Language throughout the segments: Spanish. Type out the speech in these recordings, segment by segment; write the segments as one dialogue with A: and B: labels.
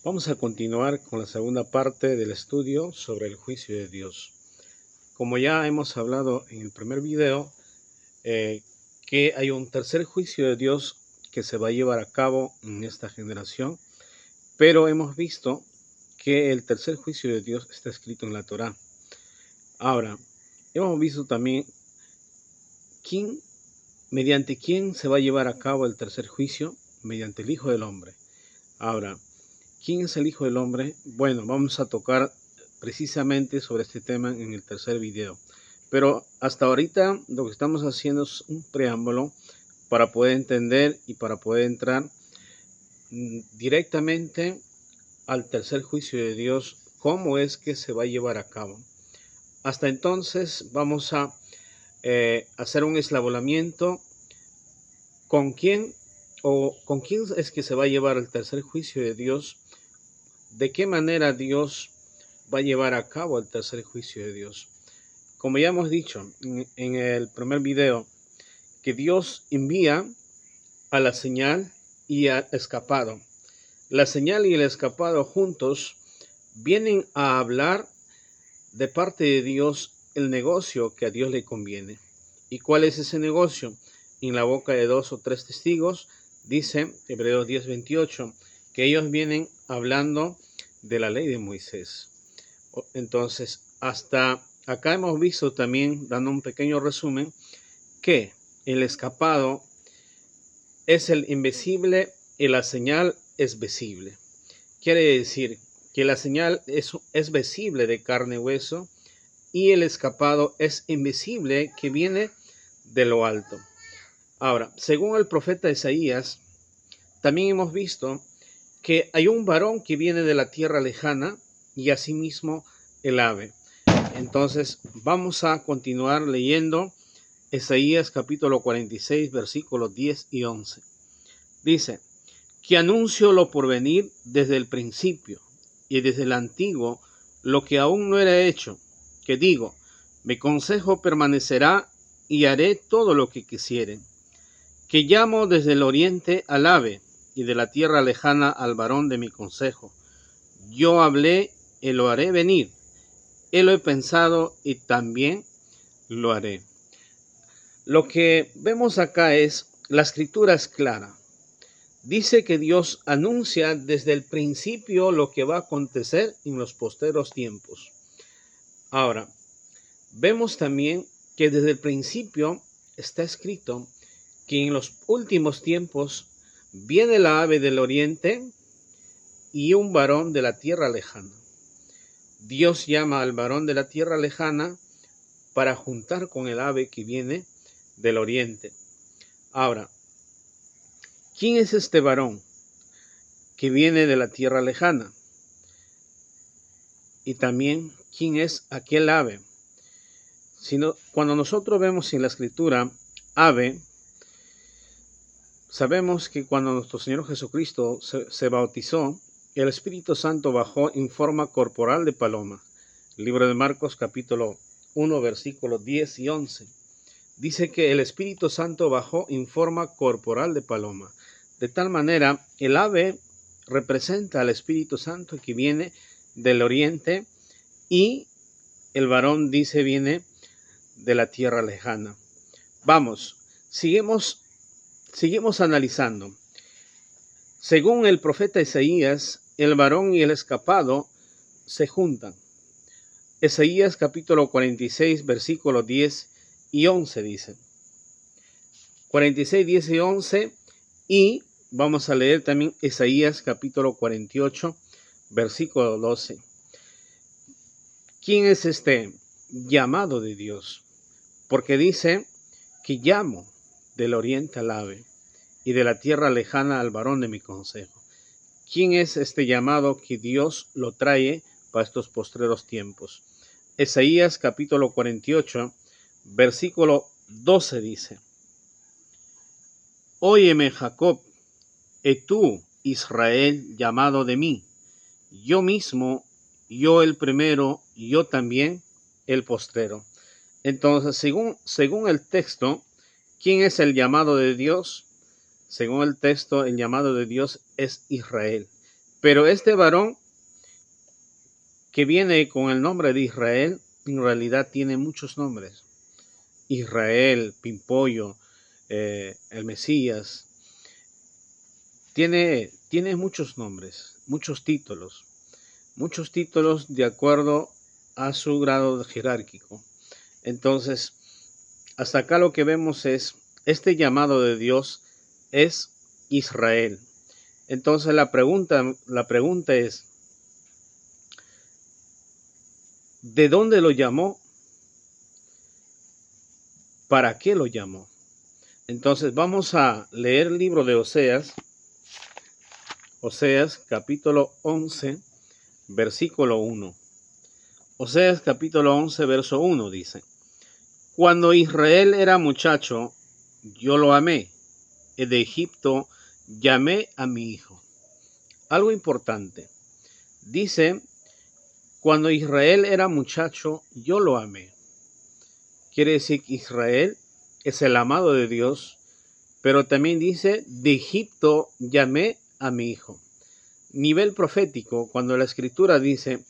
A: Vamos a continuar con la segunda parte del estudio sobre el juicio de Dios. Como ya hemos hablado en el primer video, que hay un tercer juicio de Dios que se va a llevar a cabo en esta generación, pero hemos visto que el tercer juicio de Dios está escrito en la Torá. Ahora, hemos visto también mediante quién se va a llevar a cabo el tercer juicio, mediante el Hijo del Hombre. Ahora, ¿quién es el Hijo del Hombre? Bueno, vamos a tocar precisamente sobre este tema en el tercer video. Pero hasta ahorita lo que estamos haciendo es un preámbulo para poder entender y para poder entrar directamente al tercer juicio de Dios, cómo es que se va a llevar a cabo. Hasta entonces vamos a hacer un eslabonamiento con quién es que se va a llevar el tercer juicio de Dios. ¿De qué manera Dios va a llevar a cabo el tercer juicio de Dios? Como ya hemos dicho en el primer video, que Dios envía a la señal y al escapado. La señal y el escapado juntos vienen a hablar de parte de Dios el negocio que a Dios le conviene. ¿Y cuál es ese negocio? En la boca de 2 o 3 testigos, dice Hebreos 10:28, que ellos vienen hablando de la ley de Moisés. Entonces, hasta acá hemos visto también, dando un pequeño resumen, que el escapado es el invisible y la señal es visible. Quiere decir que la señal es visible de carne y hueso y el escapado es invisible que viene de lo alto. Ahora, según el profeta Isaías, también hemos visto que hay un varón que viene de la tierra lejana y asimismo el ave. Entonces vamos a continuar leyendo Isaías capítulo 46 versículos 10 y 11. Dice, que anuncio lo por venir desde el principio y desde el antiguo lo que aún no era hecho, que digo, mi consejo permanecerá y haré todo lo que quisieren, que llamo desde el oriente al ave y de la tierra lejana al varón de mi consejo. Yo hablé y lo haré venir, lo he pensado y también lo haré. Lo que vemos acá es, la escritura es clara. Dice que Dios anuncia desde el principio lo que va a acontecer en los posteros tiempos. Ahora, vemos también que desde el principio está escrito que en los últimos tiempos viene la ave del oriente y un varón de la tierra lejana. Dios llama al varón de la tierra lejana para juntar con el ave que viene del oriente. Ahora, ¿quién es este varón que viene de la tierra lejana? Y también, ¿quién es aquel ave? Cuando nosotros vemos en la escritura ave, sabemos que cuando nuestro Señor Jesucristo se bautizó, el Espíritu Santo bajó en forma corporal de paloma. El libro de Marcos capítulo 1 versículos 10 y 11. Dice que el Espíritu Santo bajó en forma corporal de paloma. De tal manera, el ave representa al Espíritu Santo que viene del oriente y el varón dice viene de la tierra lejana. Vamos, seguimos analizando. Según el profeta Isaías, el varón y el escapado se juntan. Isaías capítulo 46, versículos 10 y 11 dice. 46, 10 y 11. Y vamos a leer también Isaías capítulo 48, versículo 12. ¿Quién es este llamado de Dios? Porque dice que llamo del oriente al ave y de la tierra lejana al varón de mi consejo. ¿Quién es este llamado que Dios lo trae para estos postreros tiempos? Isaías capítulo 48, versículo 12 dice, óyeme Jacob, y tú Israel llamado de mí, yo mismo, yo el primero, yo también el postrero. Entonces, según el texto, ¿quién es el llamado de Dios? Según el texto, el llamado de Dios es Israel. Pero este varón que viene con el nombre de Israel, en realidad tiene muchos nombres. Israel, Pimpollo, el Mesías, tiene muchos nombres, muchos títulos de acuerdo a su grado jerárquico. Entonces, hasta acá lo que vemos es, este llamado de Dios es Israel. Entonces la pregunta es, ¿de dónde lo llamó? ¿Para qué lo llamó? Entonces vamos a leer el libro de Oseas capítulo 11, versículo 1. Oseas capítulo 11, verso 1 dice: Cuando Israel era muchacho, yo lo amé, y de Egipto llamé a mi hijo. Algo importante. Dice, cuando Israel era muchacho, yo lo amé. Quiere decir que Israel es el amado de Dios, pero también dice, de Egipto llamé a mi hijo. Nivel profético, cuando la escritura dice,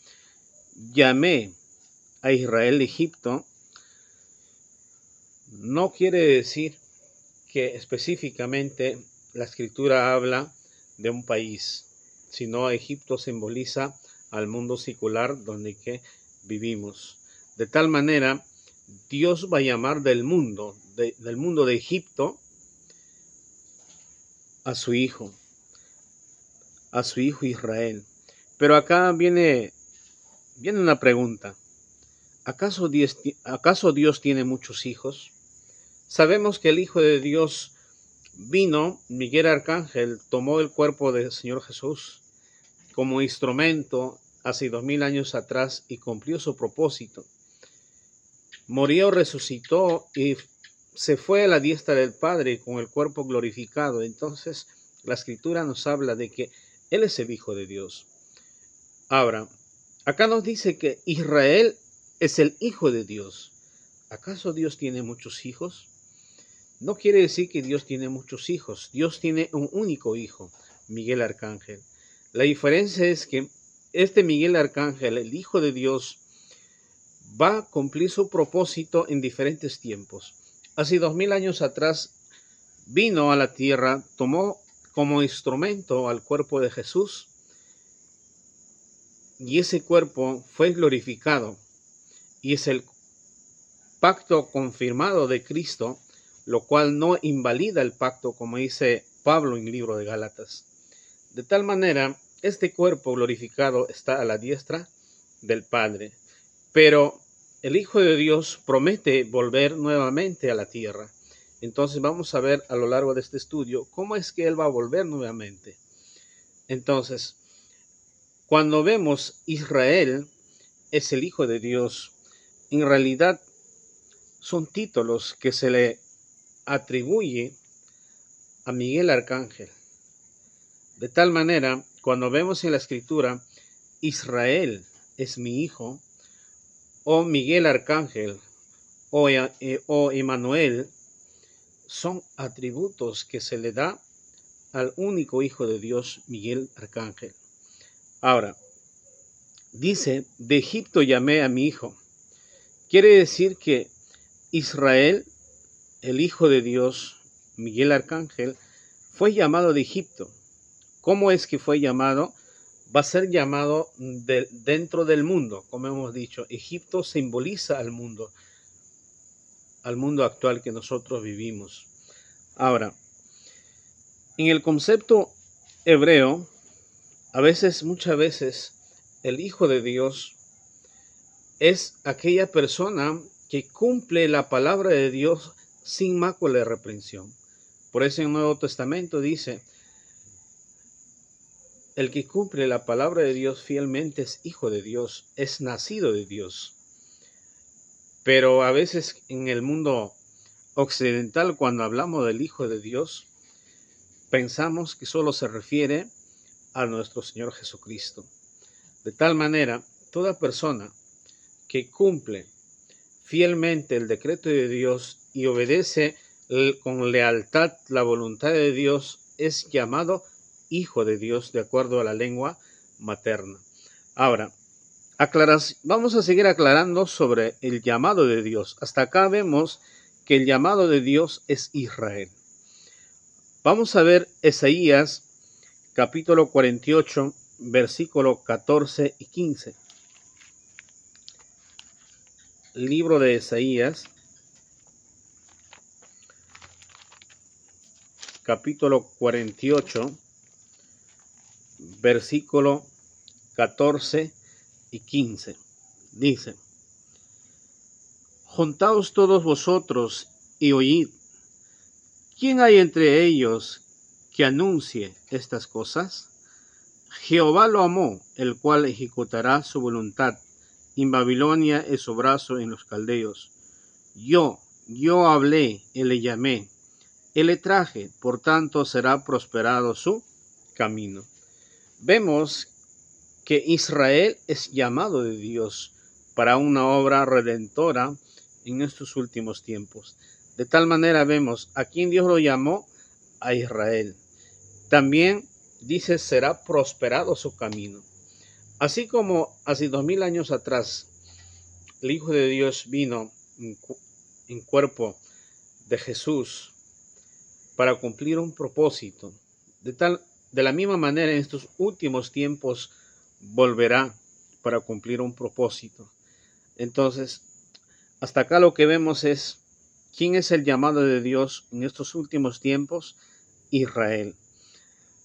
A: llamé a Israel de Egipto, no quiere decir que específicamente la escritura habla de un país, sino Egipto simboliza al mundo secular donde que vivimos. De tal manera, Dios va a llamar del mundo de Egipto a su hijo Israel. Pero acá viene una pregunta. ¿Acaso Dios tiene muchos hijos? Sabemos que el Hijo de Dios vino, Miguel Arcángel tomó el cuerpo del Señor Jesús como instrumento hace 2000 años atrás y cumplió su propósito. Murió, resucitó y se fue a la diestra del Padre con el cuerpo glorificado. Entonces la Escritura nos habla de que Él es el Hijo de Dios. Ahora, acá nos dice que Israel es el Hijo de Dios. ¿Acaso Dios tiene muchos hijos? No quiere decir que Dios tiene muchos hijos. Dios tiene un único hijo, Miguel Arcángel. La diferencia es que este Miguel Arcángel, el Hijo de Dios, va a cumplir su propósito en diferentes tiempos. Hace 2000 años atrás vino a la tierra, tomó como instrumento al cuerpo de Jesús y ese cuerpo fue glorificado y es el pacto confirmado de Cristo, lo cual no invalida el pacto, como dice Pablo en el libro de Gálatas. De tal manera, este cuerpo glorificado está a la diestra del Padre, pero el Hijo de Dios promete volver nuevamente a la tierra. Entonces vamos a ver a lo largo de este estudio cómo es que Él va a volver nuevamente. Entonces, cuando vemos Israel es el Hijo de Dios, en realidad son títulos que se le atribuye a Miguel Arcángel. De tal manera, cuando vemos en la Escritura, Israel es mi hijo, o Miguel Arcángel, o Emmanuel, son atributos que se le da al único Hijo de Dios, Miguel Arcángel. Ahora, dice, de Egipto llamé a mi hijo. Quiere decir que Israel, el Hijo de Dios, Miguel Arcángel, fue llamado de Egipto. ¿Cómo es que fue llamado? Va a ser llamado dentro del mundo, como hemos dicho. Egipto simboliza al mundo actual que nosotros vivimos. Ahora, en el concepto hebreo, muchas veces, el Hijo de Dios es aquella persona que cumple la palabra de Dios sin mácula de reprensión. Por eso en el Nuevo Testamento dice, el que cumple la palabra de Dios fielmente es hijo de Dios, es nacido de Dios. Pero a veces en el mundo occidental, cuando hablamos del Hijo de Dios, pensamos que solo se refiere a nuestro Señor Jesucristo. De tal manera, toda persona que cumple fielmente el decreto de Dios y obedece con lealtad la voluntad de Dios es llamado Hijo de Dios de acuerdo a la lengua materna. Ahora, vamos a seguir aclarando sobre el llamado de Dios. Hasta acá vemos que el llamado de Dios es Israel. Vamos a ver Isaías capítulo 48, versículo 14 y 15. Libro de Isaías, capítulo 48, versículo 14 y 15. Dice: Juntaos todos vosotros y oíd. ¿Quién hay entre ellos que anuncie estas cosas? Jehová lo amó, el cual ejecutará su voluntad. En Babilonia es su brazo en los caldeos. Yo hablé, y le llamé, y le traje, por tanto será prosperado su camino. Vemos que Israel es llamado de Dios para una obra redentora en estos últimos tiempos. De tal manera vemos a quien Dios lo llamó, a Israel. También dice, será prosperado su camino. Así como hace 2000 años atrás, el Hijo de Dios vino en cuerpo de Jesús para cumplir un propósito. De la misma manera, en estos últimos tiempos volverá para cumplir un propósito. Entonces, hasta acá lo que vemos es quién es el llamado de Dios en estos últimos tiempos: Israel.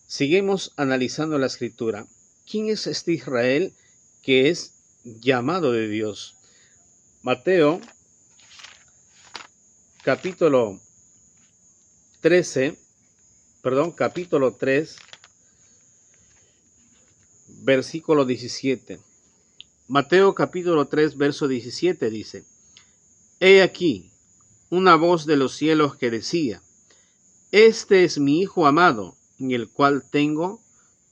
A: Seguimos analizando la escritura. ¿Quién es este Israel que es llamado de Dios? Mateo capítulo 3, versículo 17. Mateo capítulo 3, verso 17 dice: He aquí una voz de los cielos que decía: Este es mi Hijo amado, en el cual tengo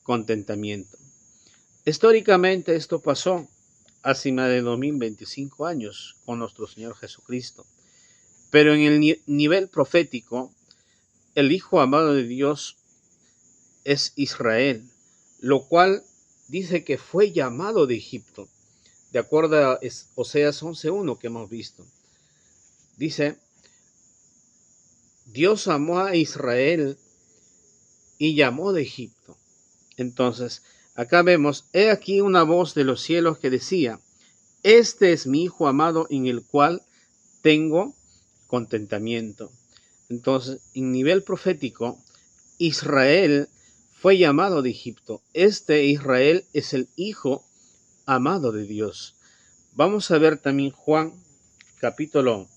A: contentamiento. Históricamente esto pasó hace más de 2025 años con nuestro Señor Jesucristo. Pero en el nivel profético, el Hijo amado de Dios es Israel, lo cual dice que fue llamado de Egipto, de acuerdo a Oseas 11:1 que hemos visto. Dice: Dios amó a Israel y llamó de Egipto. Entonces, acá vemos, he aquí una voz de los cielos que decía: Este es mi Hijo amado, en el cual tengo contentamiento. Entonces, en nivel profético, Israel fue llamado de Egipto. Este Israel es el Hijo amado de Dios. Vamos a ver también Juan capítulo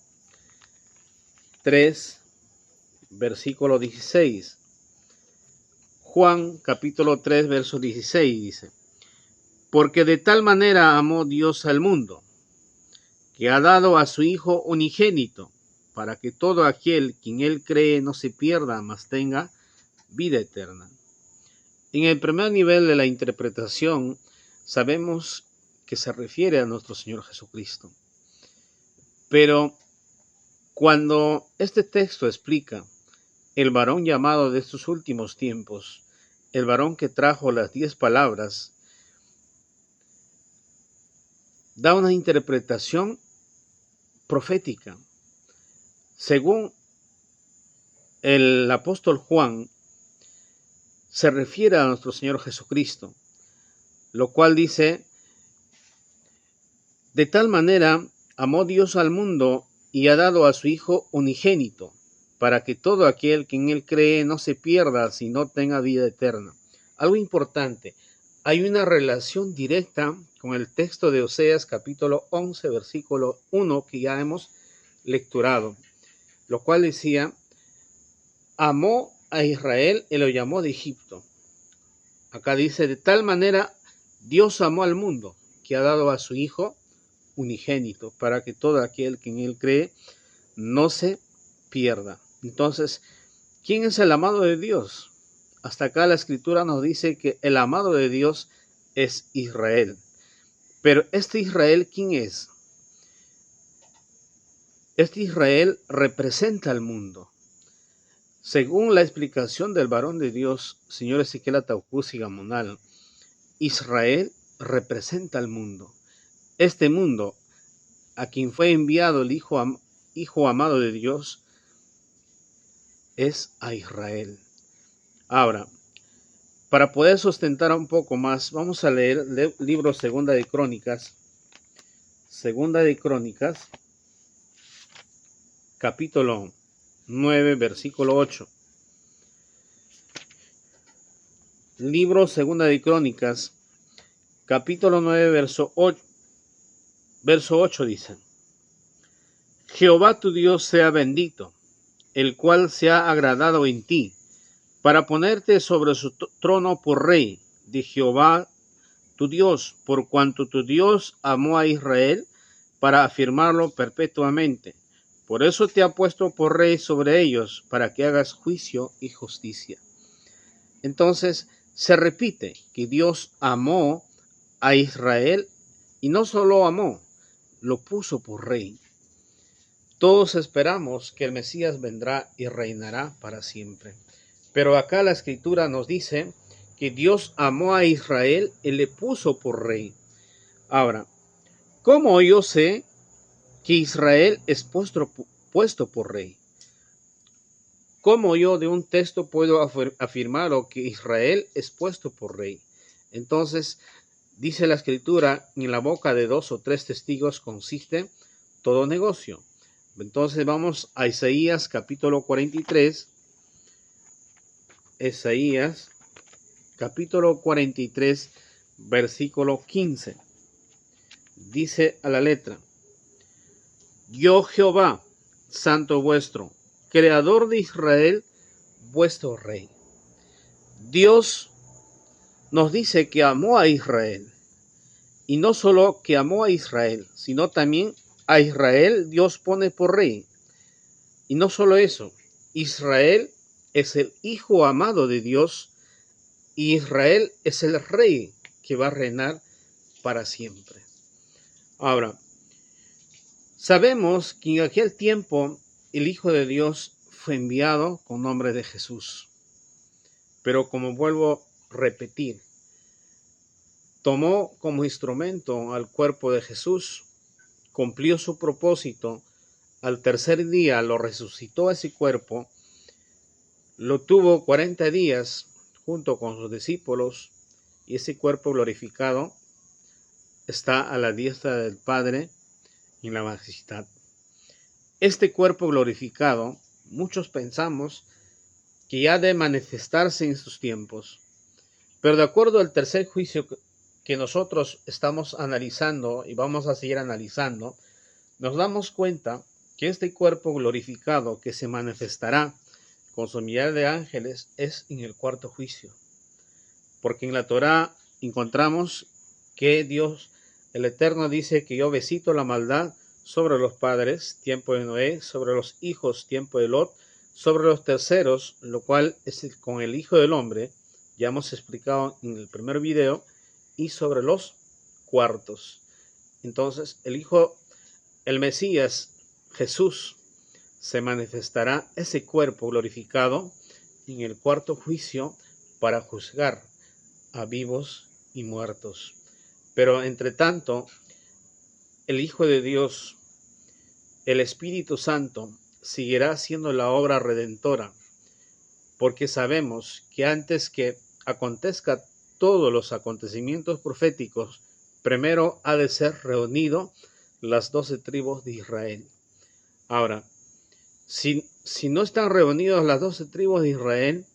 A: 3, versículo 16. Juan capítulo 3, verso 16 dice: Porque de tal manera amó Dios al mundo, que ha dado a su Hijo unigénito, para que todo aquel que en él cree no se pierda, mas tenga vida eterna. En el primer nivel de la interpretación, sabemos que se refiere a nuestro Señor Jesucristo. Pero cuando este texto explica el varón llamado de estos últimos tiempos, el varón que trajo las 10 palabras, da una interpretación profética. Según el apóstol Juan, se refiere a nuestro Señor Jesucristo, lo cual dice: de tal manera amó Dios al mundo y ha dado a su Hijo unigénito, para que todo aquel que en él cree no se pierda, sino tenga vida eterna. Algo importante, hay una relación directa con el texto de Oseas capítulo 11, versículo 1 que ya hemos lecturado, lo cual decía: amó a Israel y lo llamó de Egipto. Acá dice: de tal manera Dios amó al mundo, que ha dado a su Hijo unigénito, para que todo aquel que en él cree no se pierda. Entonces, ¿quién es el amado de Dios? Hasta acá la escritura nos dice que el amado de Dios es Israel. Pero este Israel, ¿quién es? Este Israel representa al mundo. Según la explicación del varón de Dios, señor Ezequiel Ataucus y Gamonal, Israel representa al mundo. Este mundo, a quien fue enviado el Hijo amado de Dios, es a Israel. Ahora, para poder sustentar un poco más, vamos a leer el libro Segunda de Crónicas. Segunda de Crónicas, capítulo 9, versículo 8. Libro Segunda de Crónicas, capítulo 9, verso 8 dice: Jehová tu Dios sea bendito, el cual se ha agradado en ti, para ponerte sobre su trono por rey de Jehová tu Dios, por cuanto tu Dios amó a Israel para afirmarlo perpetuamente. Por eso te ha puesto por rey sobre ellos, para que hagas juicio y justicia. Entonces se repite que Dios amó a Israel y no solo amó, lo puso por rey. Todos esperamos que el Mesías vendrá y reinará para siempre. Pero acá la Escritura nos dice que Dios amó a Israel y le puso por rey. Ahora, ¿cómo yo sé que Israel es puesto por rey? ¿Cómo yo de un texto puedo afirmar que Israel es puesto por rey? Entonces, dice la Escritura, en la boca de 2 o 3 testigos consiste todo negocio. Entonces vamos a Isaías capítulo 43. Isaías capítulo 43, versículo 15. Dice a la letra: Yo Jehová, santo vuestro, creador de Israel, vuestro rey. Dios nos dice que amó a Israel. Y no solo que amó a Israel, sino también a Israel Dios pone por rey. Y no solo eso, Israel es el Hijo amado de Dios y Israel es el rey que va a reinar para siempre. Ahora, sabemos que en aquel tiempo el Hijo de Dios fue enviado con nombre de Jesús. Pero como vuelvo a repetir, tomó como instrumento al cuerpo de Jesús, cumplió su propósito, al tercer día lo resucitó a ese cuerpo, lo tuvo 40 días junto con sus discípulos y ese cuerpo glorificado está a la diestra del Padre en la majestad. Este cuerpo glorificado, muchos pensamos que ha de manifestarse en sus tiempos, pero de acuerdo al tercer juicio que nosotros estamos analizando y vamos a seguir analizando, nos damos cuenta que este cuerpo glorificado que se manifestará con su millares de ángeles es en el cuarto juicio. Porque en la Torá encontramos que Dios, el Eterno, dice que yo visito la maldad sobre los padres, tiempo de Noé, sobre los hijos, tiempo de Lot, sobre los terceros, lo cual es con el Hijo del Hombre, ya hemos explicado en el primer video, y sobre los cuartos. Entonces, el Mesías, Jesús, se manifestará ese cuerpo glorificado en el cuarto juicio para juzgar a vivos y muertos. Pero entre tanto, el Hijo de Dios, el Espíritu Santo, seguirá haciendo la obra redentora, porque sabemos que antes que acontezca todos los acontecimientos proféticos, primero ha de ser reunido las 12 tribus de Israel. Ahora, si no están reunidos las 12 tribus de Israel,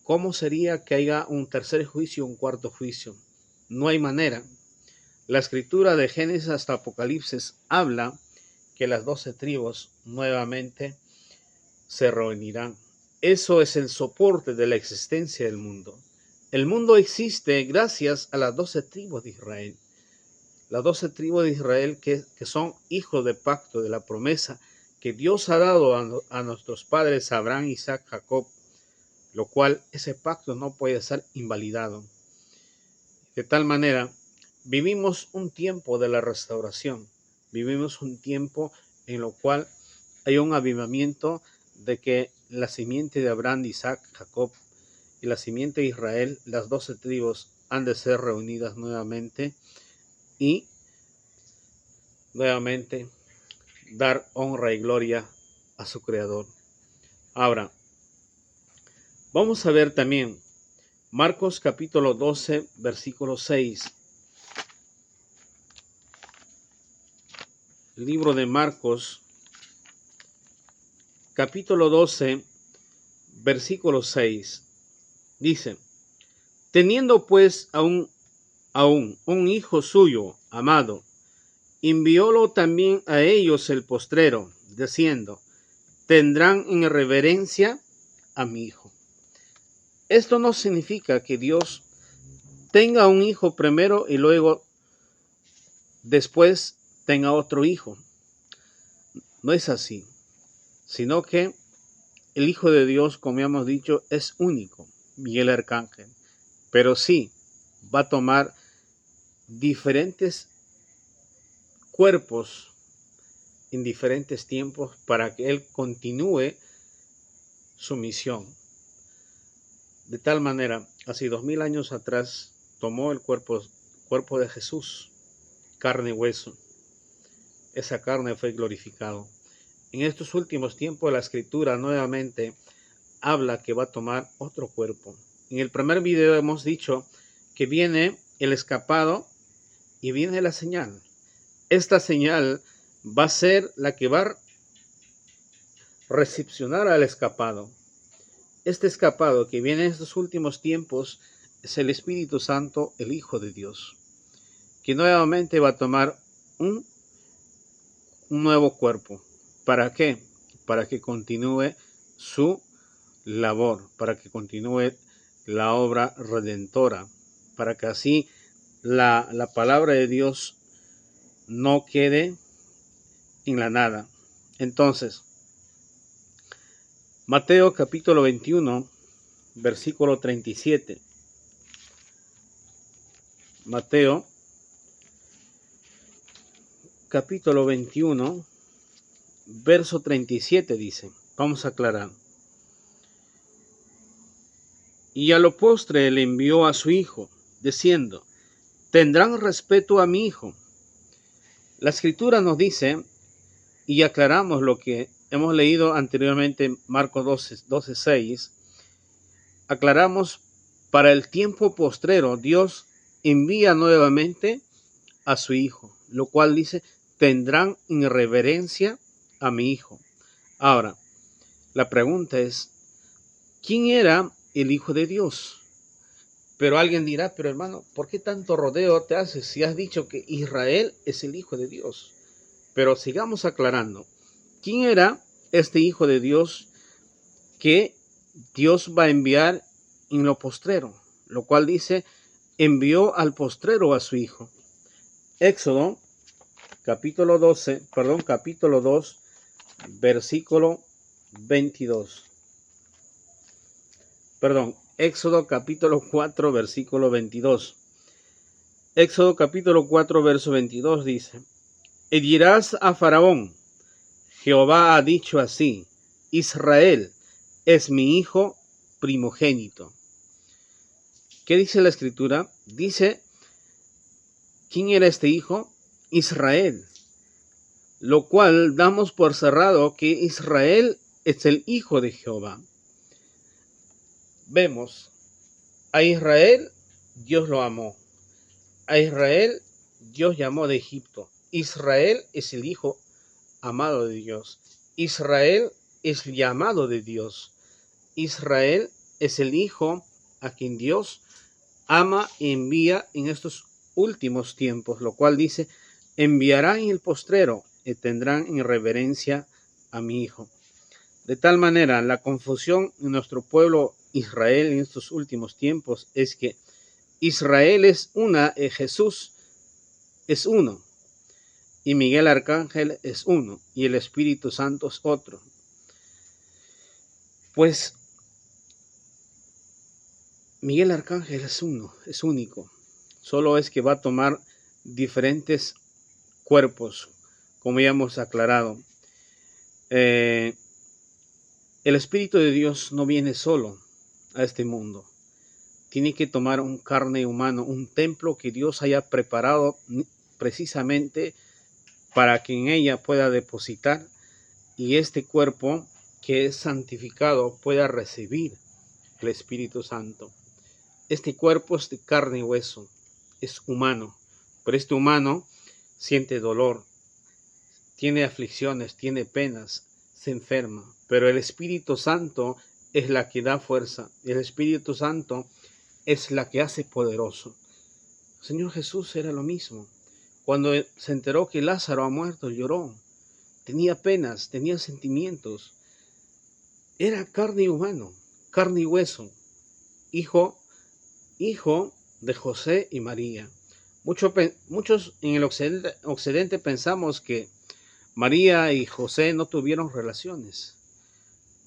A: ¿cómo sería que haya un tercer juicio, un cuarto juicio? No hay manera. La escritura de Génesis hasta Apocalipsis habla que las 12 tribus nuevamente se reunirán. Eso es el soporte de la existencia del mundo. El mundo existe gracias a las 12 tribus de Israel. Las 12 tribus de Israel que son hijos de pacto, de la promesa que Dios ha dado a nuestros padres Abraham, Isaac, Jacob, lo cual ese pacto no puede ser invalidado. De tal manera, vivimos un tiempo de la restauración, vivimos un tiempo en lo cual hay un avivamiento de que la simiente de Abraham, Isaac, Jacob y la simiente de Israel, las 12 tribus han de ser reunidas nuevamente y nuevamente dar honra y gloria a su Creador. Ahora, vamos a ver también Marcos capítulo 12, versículo 6. El libro de Marcos, capítulo 12, versículo 6. Dice: teniendo pues aún un hijo suyo amado, enviólo también a ellos el postrero, diciendo: tendrán en reverencia a mi hijo. Esto no significa que Dios tenga un hijo primero y luego después tenga otro hijo. No es así, sino que el Hijo de Dios, como ya hemos dicho, es único, Miguel Arcángel, pero sí va a tomar diferentes cuerpos en diferentes tiempos para que Él continúe su misión. De tal manera, hace 2000 años atrás, tomó el cuerpo de Jesús, carne y hueso. Esa carne fue glorificado. En estos últimos tiempos, la Escritura nuevamente habla que va a tomar otro cuerpo. En el primer video hemos dicho que viene el escapado y viene la señal. Esta señal va a ser la que va a recepcionar al escapado. Este escapado que viene en estos últimos tiempos es el Espíritu Santo, el Hijo de Dios, que nuevamente va a tomar un nuevo cuerpo. ¿Para qué? Para que continúe su labor, para que continúe la obra redentora, para que así la palabra de Dios no quede en la nada. Entonces, Mateo capítulo 21, versículo 37. Mateo capítulo 21, verso 37 dice, vamos a aclarar. Y a lo postre le envió a su hijo, diciendo: tendrán respeto a mi hijo. La Escritura nos dice, y aclaramos lo que hemos leído anteriormente en Marcos 12, 6, aclaramos, para el tiempo postrero Dios envía nuevamente a su hijo, lo cual dice: tendrán en reverencia a mi hijo. Ahora, la pregunta es, ¿quién era el Hijo de Dios? Pero alguien dirá: pero hermano, ¿por qué tanto rodeo te haces si has dicho que Israel es el Hijo de Dios? Pero sigamos aclarando. ¿Quién era este Hijo de Dios que Dios va a enviar en lo postrero? Lo cual dice, envió al postrero a su Hijo. Éxodo capítulo 2, versículo 22. Éxodo capítulo 4, versículo 22. Éxodo capítulo 4, verso 22 dice: y dirás a Faraón: Jehová ha dicho así, Israel es mi hijo primogénito. ¿Qué dice la Escritura? Dice, ¿quién era este hijo? Israel. Lo cual damos por cerrado que Israel es el hijo de Jehová. Vemos, a Israel Dios lo amó. A Israel Dios llamó de Egipto. Israel es el hijo amado de Dios. Israel es llamado de Dios. Israel es el hijo a quien Dios ama y envía en estos últimos tiempos, lo cual dice, enviará en el postrero y tendrán en reverencia a mi hijo. De tal manera, la confusión en nuestro pueblo Israel en estos últimos tiempos es que Israel es una y Jesús es uno, y Miguel Arcángel es uno, y el Espíritu Santo es otro. Pues Miguel Arcángel es uno, es único. Solo es que va a tomar diferentes cuerpos, como ya hemos aclarado. El Espíritu de Dios no viene solo a este mundo. tiene que tomar un carne humano, un templo que Dios haya preparado precisamente para que en ella pueda depositar y este cuerpo que es santificado pueda recibir el Espíritu Santo. Este cuerpo es de carne y hueso, es humano, pero este humano siente dolor, tiene aflicciones, tiene penas, se enferma, pero el Espíritu Santo es la que da fuerza, el Espíritu Santo es la que hace poderoso. El Señor Jesús era lo mismo. Cuando se enteró que Lázaro ha muerto, lloró, tenía penas, tenía sentimientos, era carne y humano, carne y hueso, hijo de José y María. Muchos en el occidente pensamos que María y José no tuvieron relaciones,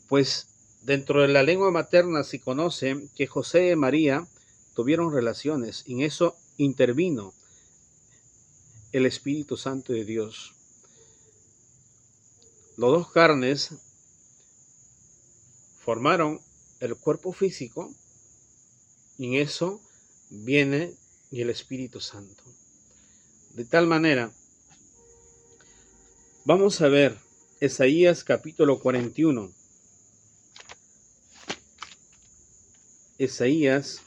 A: pues dentro de la lengua materna se conoce que José y María tuvieron relaciones. En eso intervino el Espíritu Santo de Dios. Los dos carnes formaron el cuerpo físico y en eso viene el Espíritu Santo. De tal manera, vamos a ver Isaías capítulo 41. Isaías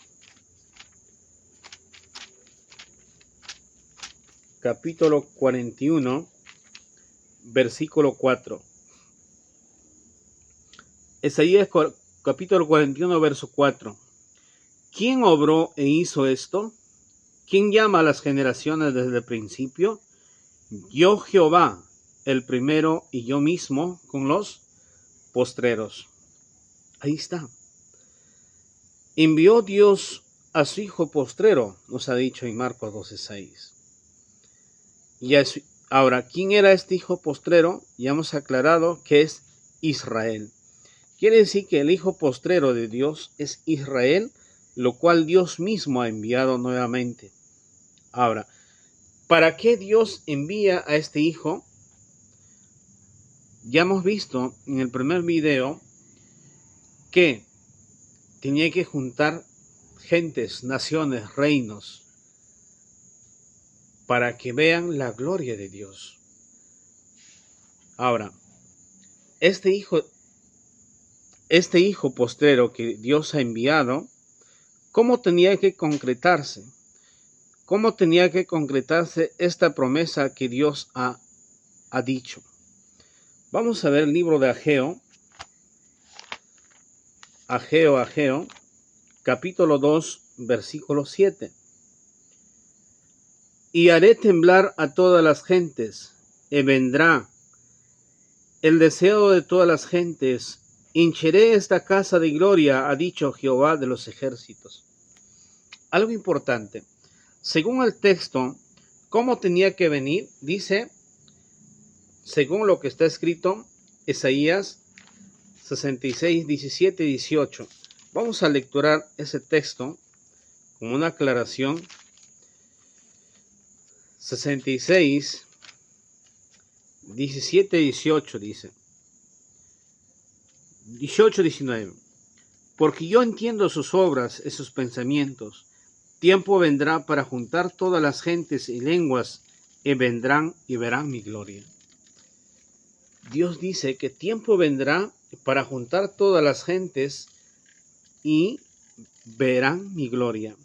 A: capítulo 41, versículo 4. Isaías capítulo 41, verso 4. ¿Quién obró e hizo esto? ¿Quién llama a las generaciones desde el principio? Yo Jehová, el primero, y yo mismo con los postreros. Ahí está. Envió Dios a su hijo postrero, nos ha dicho en Marcos 12:6. Y ahora, ¿quién era este hijo postrero? Ya hemos aclarado que es Israel. Quiere decir que el hijo postrero de Dios es Israel, lo cual Dios mismo ha enviado nuevamente. Ahora, ¿para qué Dios envía a este hijo? Ya hemos visto en el primer video que tenía que juntar gentes, naciones, reinos, para que vean la gloria de Dios. Ahora, este hijo postrero que Dios ha enviado, ¿cómo tenía que concretarse? ¿Cómo tenía que concretarse esta promesa que Dios ha dicho? Vamos a ver el libro de Ageo, capítulo 2, versículo 7. Y haré temblar a todas las gentes, y vendrá el deseo de todas las gentes. Hincharé esta casa de gloria, ha dicho Jehová de los ejércitos. Algo importante. Según el texto, ¿cómo tenía que venir? Dice, según lo que está escrito, Isaías 66, 17 y 18. Vamos a lecturar ese texto con una aclaración. 66, 17 y 18 dice. 18, 19. Porque yo entiendo sus obras y sus pensamientos. Tiempo vendrá para juntar todas las gentes y lenguas, y vendrán y verán mi gloria. Dios dice que tiempo vendrá para juntar todas las gentes y verán mi gloria.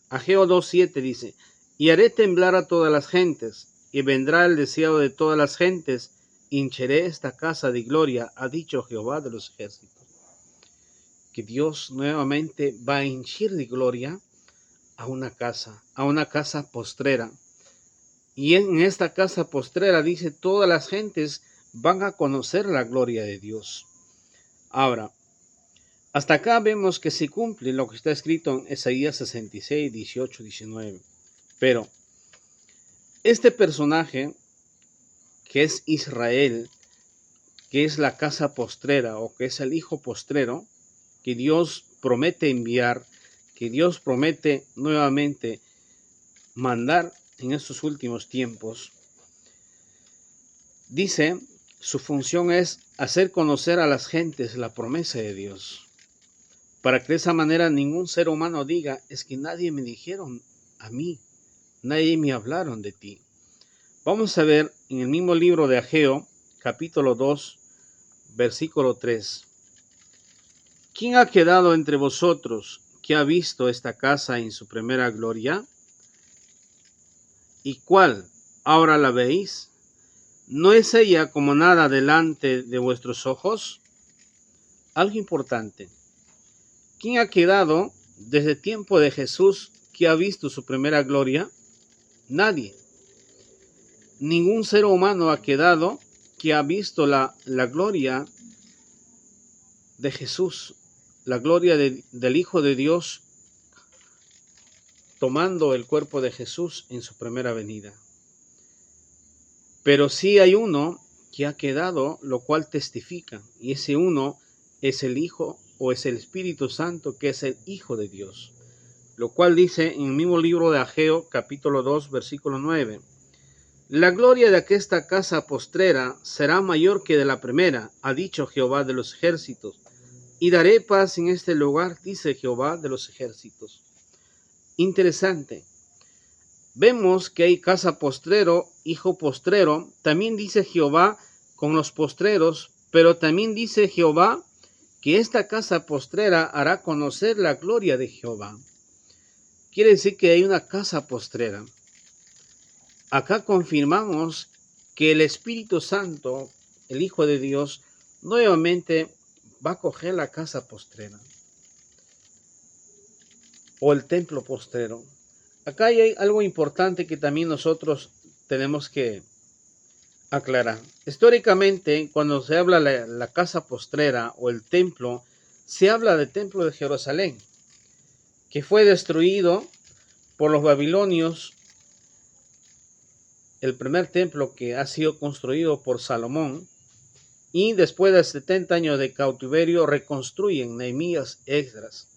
A: Ageo 2:7 dice, y haré temblar a todas las gentes, y vendrá el deseo de todas las gentes, hincharé esta casa de gloria, ha dicho Jehová de los ejércitos. Que Dios nuevamente va a hinchir de gloria a una casa postrera. Y en esta casa postrera, dice, todas las gentes van a conocer la gloria de Dios. Ahora, hasta acá vemos que se cumple lo que está escrito en Isaías 66, 18, 19. Pero este personaje, que es Israel, que es la casa postrera o que es el hijo postrero, que Dios promete enviar, que Dios promete nuevamente mandar en estos últimos tiempos, dice, su función es hacer conocer a las gentes la promesa de Dios. para que de esa manera ningún ser humano diga, es que nadie me dijeron a mí, nadie me hablaron de ti. Vamos a ver en el mismo libro de Ageo, capítulo 2, versículo 3. ¿Quién ha quedado entre vosotros que ha visto esta casa en su primera gloria? ¿Y cuál ahora la veis? ¿No es ella como nada delante de vuestros ojos? Algo importante. ¿Quién ha quedado desde el tiempo de Jesús que ha visto su primera gloria? Nadie. Ningún ser humano ha quedado que ha visto la gloria de Jesús, la gloria del Hijo de Dios tomando el cuerpo de Jesús en su primera venida. Pero sí hay uno que ha quedado, lo cual testifica, y ese uno es el Hijo o es el Espíritu Santo, que es el Hijo de Dios, lo cual dice en el mismo libro de Ageo, capítulo 2, versículo 9. La gloria de aquesta casa postrera será mayor que de la primera, ha dicho Jehová de los ejércitos, y daré paz en este lugar, dice Jehová de los ejércitos. Interesante. Vemos que hay casa postrero, hijo postrero. También dice Jehová con los postreros, pero también dice Jehová que esta casa postrera hará conocer la gloria de Jehová. Quiere decir que hay una casa postrera. Acá confirmamos que el Espíritu Santo, el Hijo de Dios, nuevamente va a coger la casa postrera o el templo postrero. Acá hay algo importante que también nosotros tenemos que aclarar. Históricamente, cuando se habla de la casa postrera o el templo, se habla del templo de Jerusalén, que fue destruido por los babilonios, el primer templo que ha sido construido por Salomón, y después de 70 años de cautiverio reconstruyen Nehemías, Esdras.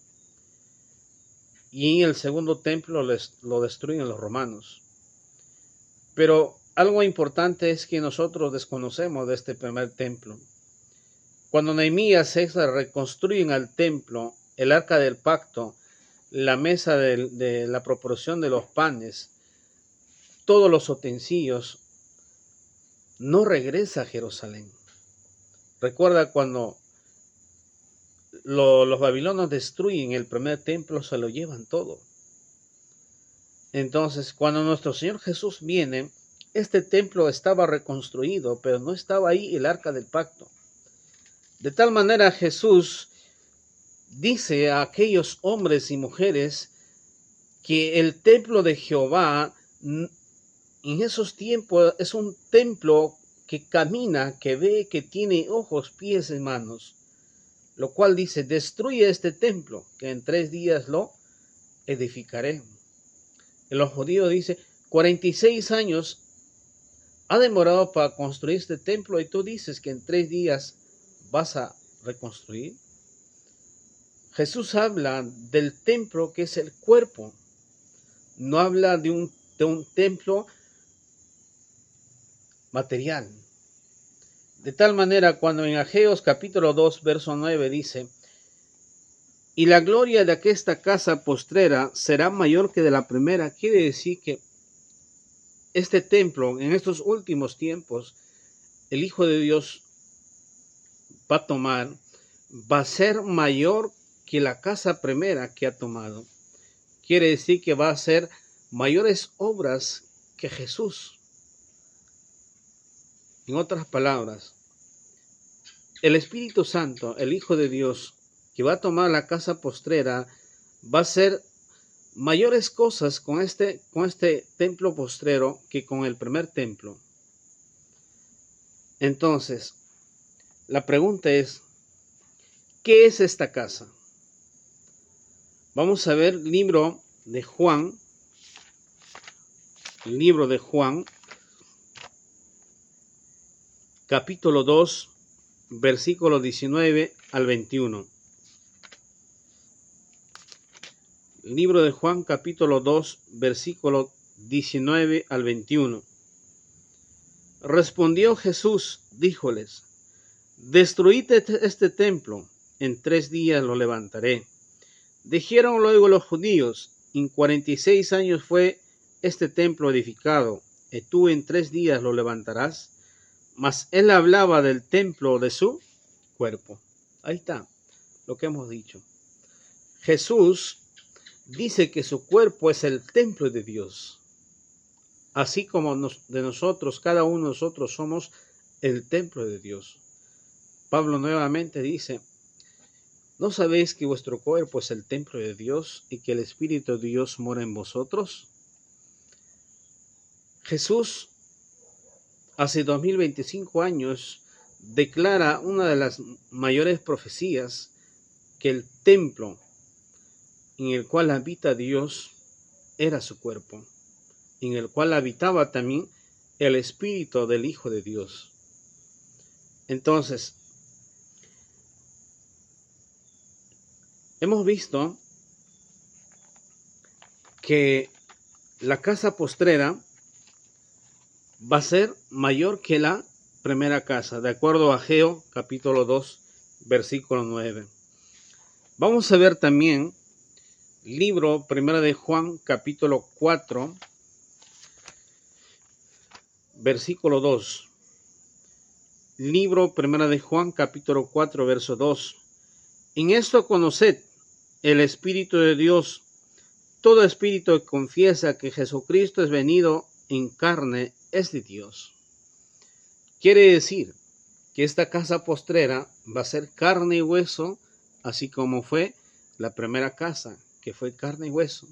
A: Y el segundo templo lo destruyen los romanos. Pero algo importante es que nosotros desconocemos de este primer templo. Cuando Nehemías y Esdras reconstruyen el templo, el arca del pacto, la mesa de la proporción de los panes, todos los utensilios, no regresa a Jerusalén. Recuerda cuando los babilonios destruyen el primer templo, se lo llevan todo. Entonces, cuando nuestro Señor Jesús viene, este templo estaba reconstruido, pero no estaba ahí el arca del pacto. De tal manera Jesús dice a aquellos hombres y mujeres que el templo de Jehová en esos tiempos es un templo que camina, que ve, que tiene ojos, pies y manos. Lo cual dice, destruye este templo, que en 3 días lo edificaré. Los judíos dice, 46 años ha demorado para construir este templo y tú dices que en 3 días vas a reconstruir. Jesús habla del templo que es el cuerpo. No habla de un templo material. De tal manera, cuando en Ageos capítulo 2, verso 9 dice, y la gloria de aquesta casa postrera será mayor que de la primera, quiere decir que este templo, en estos últimos tiempos, el Hijo de Dios va a tomar, va a ser mayor que la casa primera que ha tomado. Quiere decir que va a hacer mayores obras que Jesús. En otras palabras, el Espíritu Santo, el Hijo de Dios, que va a tomar la casa postrera, va a hacer mayores cosas con este templo postrero que con el primer templo. Entonces, la pregunta es, ¿qué es esta casa? Vamos a ver el libro de Juan, capítulo 2, versículo 19 al 21. Libro de Juan, capítulo 2, versículo 19 al 21. Respondió Jesús, díjoles, destruid este templo, en 3 días lo levantaré. Dijeron luego los judíos: en 46 años fue este templo edificado, y tú en 3 días lo levantarás. Mas él hablaba del templo de su cuerpo. Ahí está lo que hemos dicho. Jesús dice que su cuerpo es el templo de Dios. Así como de nosotros, cada uno de nosotros somos el templo de Dios. Pablo nuevamente dice: ¿no sabéis que vuestro cuerpo es el templo de Dios y que el Espíritu de Dios mora en vosotros? Jesús, hace 2025 años, declara una de las mayores profecías, que el templo en el cual habita Dios era su cuerpo, en el cual habitaba también el Espíritu del Hijo de Dios. Entonces, hemos visto que la casa postrera va a ser mayor que la primera casa, de acuerdo a Ageo capítulo 2, versículo 9. Vamos a ver también libro primero de Juan capítulo 4, versículo 2. Libro primero de Juan capítulo 4, verso 2. En esto conoced el Espíritu de Dios. Todo espíritu que confiesa que Jesucristo es venido en carne es de Dios. Quiere decir que esta casa postrera va a ser carne y hueso, así como fue la primera casa, que fue carne y hueso.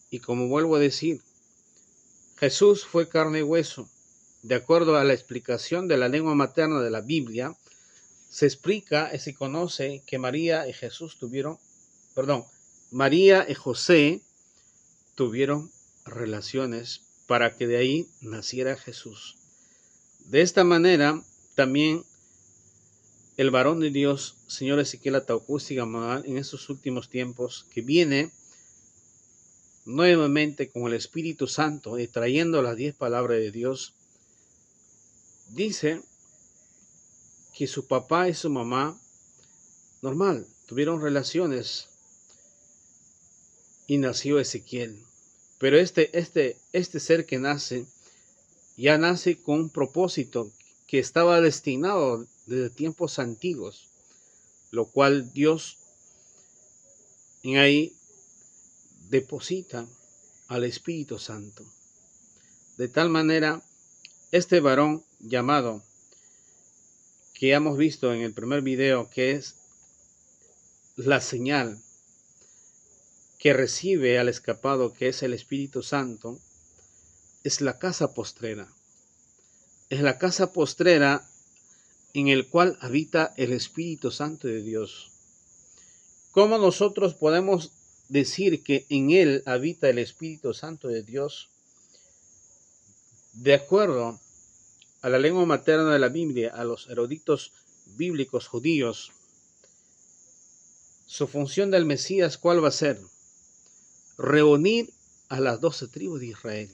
A: Y como vuelvo a decir, Jesús fue carne y hueso. De acuerdo a la explicación de la lengua materna de la Biblia, se explica y se conoce que María y José tuvieron relaciones para que de ahí naciera Jesús. De esta manera, también el varón de Dios, señor Ezequiel Ataucusi Gamabán, en estos últimos tiempos, que viene nuevamente con el Espíritu Santo y trayendo las 10 palabras de Dios, dice que su papá y su mamá, normal, tuvieron relaciones y nació Ezequiel. Pero este ser que nace, ya nace con un propósito que estaba destinado desde tiempos antiguos, lo cual Dios en ahí deposita al Espíritu Santo. De tal manera, este varón llamado, que hemos visto en el primer video, que es la señal que recibe al escapado, que es el Espíritu Santo, es la casa postrera. Es la casa postrera en el cual habita el Espíritu Santo de Dios. ¿Cómo nosotros podemos decir que en él habita el Espíritu Santo de Dios? De acuerdo a la lengua materna de la Biblia, a los eruditos bíblicos judíos, su función del Mesías, ¿cuál va a ser? Reunir a las 12 tribus de Israel.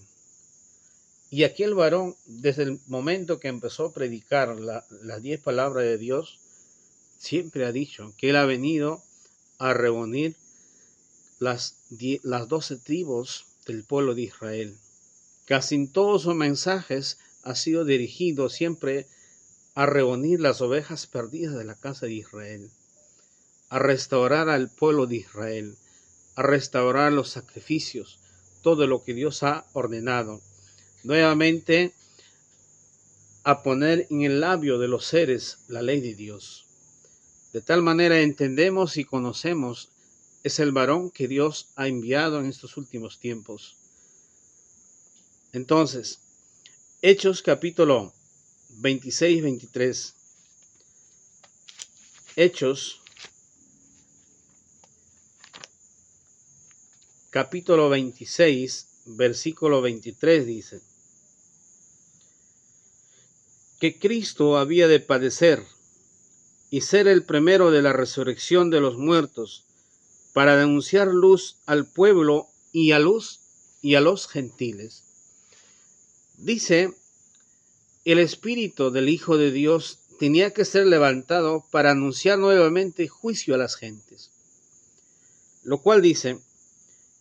A: Y aquel varón, desde el momento que empezó a predicar las 10 palabras de Dios, siempre ha dicho que él ha venido a reunir las 12 tribus del pueblo de Israel. Casi en todos sus mensajes ha sido dirigido siempre a reunir las ovejas perdidas de la casa de Israel, a restaurar al pueblo de Israel, a restaurar los sacrificios, todo lo que Dios ha ordenado. Nuevamente, a poner en el labio de los seres la ley de Dios. De tal manera entendemos y conocemos, es el varón que Dios ha enviado en estos últimos tiempos. Entonces, Hechos capítulo 26-23. Hechos capítulo 26, versículo 23 dice que Cristo había de padecer y ser el primero de la resurrección de los muertos, para denunciar luz al pueblo y a los gentiles. Dice, el Espíritu del Hijo de Dios tenía que ser levantado para anunciar nuevamente juicio a las gentes. lo cual dice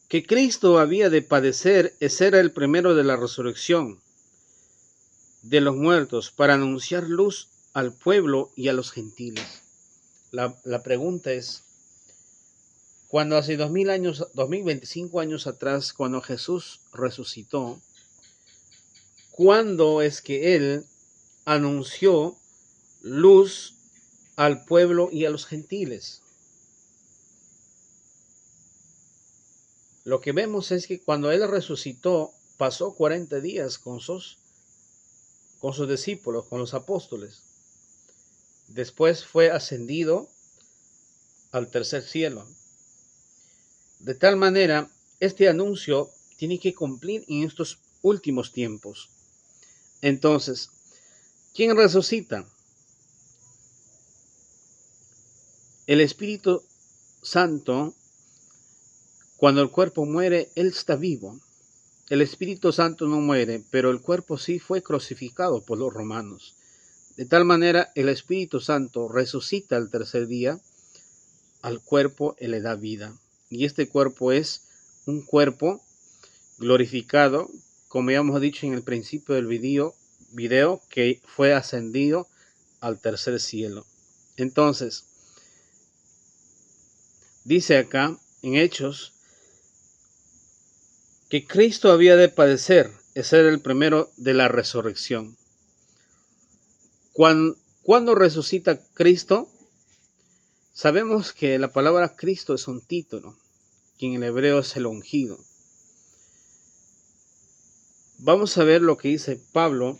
A: que Cristo había de padecer, ese era el primero de la resurrección de los muertos, para anunciar luz al pueblo y a los gentiles. La pregunta es, cuando hace 2025 años atrás, cuando Jesús resucitó, ¿cuándo es que Él anunció luz al pueblo y a los gentiles? Lo que vemos es que cuando Él resucitó, pasó 40 días con sus discípulos, con los apóstoles. Después fue ascendido al tercer cielo. De tal manera, este anuncio tiene que cumplir en estos últimos tiempos. Entonces, ¿quién resucita? El Espíritu Santo, cuando el cuerpo muere, Él está vivo. El Espíritu Santo no muere, pero el cuerpo sí fue crucificado por los romanos. De tal manera, el Espíritu Santo resucita al tercer día, al cuerpo y le da vida. Y este cuerpo es un cuerpo glorificado, como ya hemos dicho en el principio del video, que fue ascendido al tercer cielo. Entonces, dice acá en Hechos que Cristo había de padecer, ese era el primero de la resurrección. Cuando resucita Cristo, sabemos que la palabra Cristo es un título, que en el hebreo es el ungido. Vamos a ver lo que dice Pablo,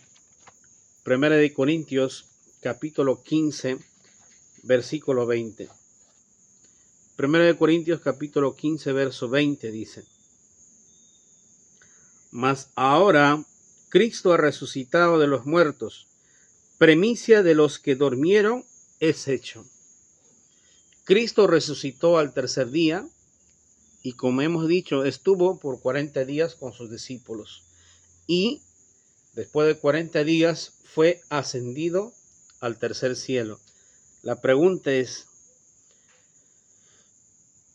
A: 1 de Corintios, capítulo 15, versículo 20. 1 de Corintios, capítulo 15, verso 20 dice: Mas ahora Cristo ha resucitado de los muertos, primicia de los que durmieron es hecho. Cristo resucitó al tercer día y, como hemos dicho, estuvo por 40 días con sus discípulos. Y después de 40 días fue ascendido al tercer cielo. La pregunta es,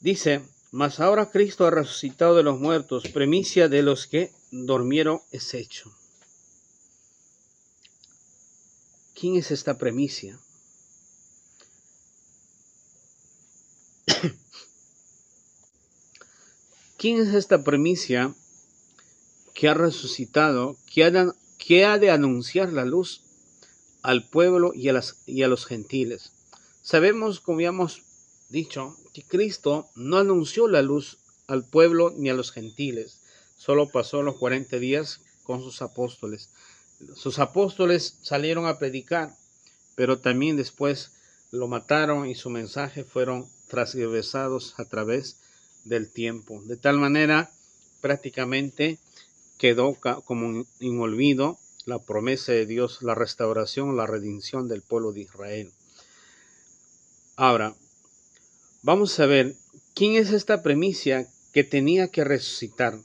A: dice, mas ahora Cristo ha resucitado de los muertos, primicia de los que durmieron es hecho. ¿Quién es esta primicia? ¿Quién es esta primicia que ha resucitado, que ha de anunciar la luz al pueblo y a los gentiles? Sabemos, como ya hemos dicho, que Cristo no anunció la luz al pueblo ni a los gentiles. Solo pasó los 40 días con sus apóstoles. Sus apóstoles salieron a predicar, pero también después lo mataron y su mensaje fueron transgresados a través del tiempo. De tal manera, prácticamente quedó como en olvido la promesa de Dios, la restauración, la redención del pueblo de Israel. Ahora, vamos a ver quién es esta primicia que tenía que resucitar.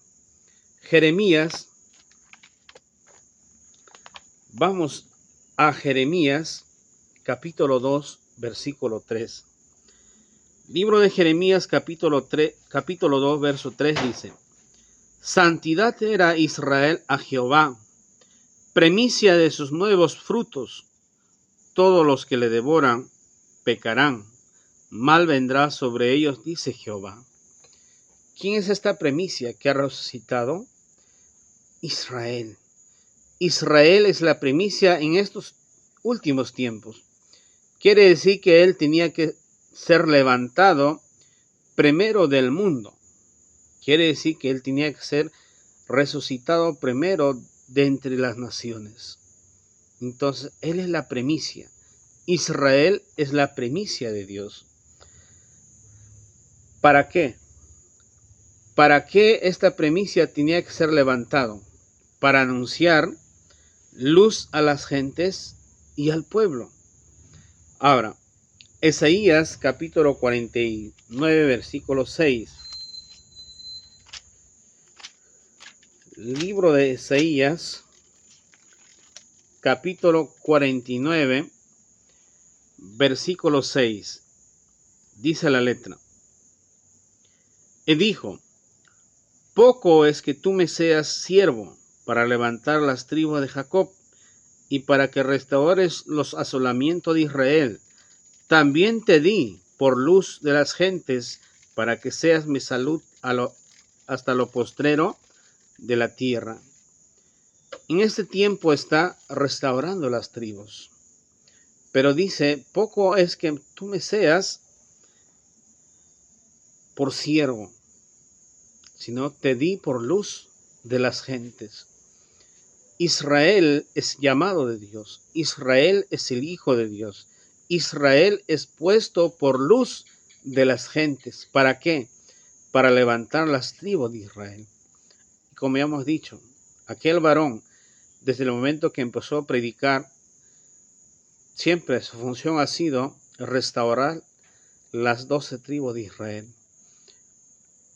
A: Jeremías, vamos a Jeremías, capítulo 2, versículo 3. Libro de Jeremías, capítulo 2, verso 3 dice: Santidad era Israel a Jehová, primicia de sus nuevos frutos. Todos los que le devoran pecarán, mal vendrá sobre ellos, dice Jehová. ¿Quién es esta primicia que ha resucitado? Israel. Israel es la primicia en estos últimos tiempos. Quiere decir que él tenía que ser levantado primero del mundo. Quiere decir que él tenía que ser resucitado primero de entre las naciones. Entonces, él es la primicia. Israel es la primicia de Dios. ¿Para qué? ¿Para qué esta primicia tenía que ser levantado? Para anunciar luz a las gentes y al pueblo. Ahora, Isaías capítulo 49, versículo 6. Libro de Isaías, capítulo 49, versículo 6. Dice la letra: Y dijo: poco es que tú me seas siervo para levantar las tribus de Jacob y para que restaures los asolamientos de Israel. También te di por luz de las gentes para que seas mi salud hasta lo postrero de la tierra. En este tiempo está restaurando las tribus. Pero dice: poco es que tú me seas por siervo, sino te di por luz de las gentes. Israel es llamado de Dios. Israel es el Hijo de Dios. Israel es puesto por luz de las gentes. ¿Para qué? Para levantar las tribus de Israel. Como ya hemos dicho, aquel varón, desde el momento que empezó a predicar, siempre su función ha sido restaurar las 12 tribus de Israel.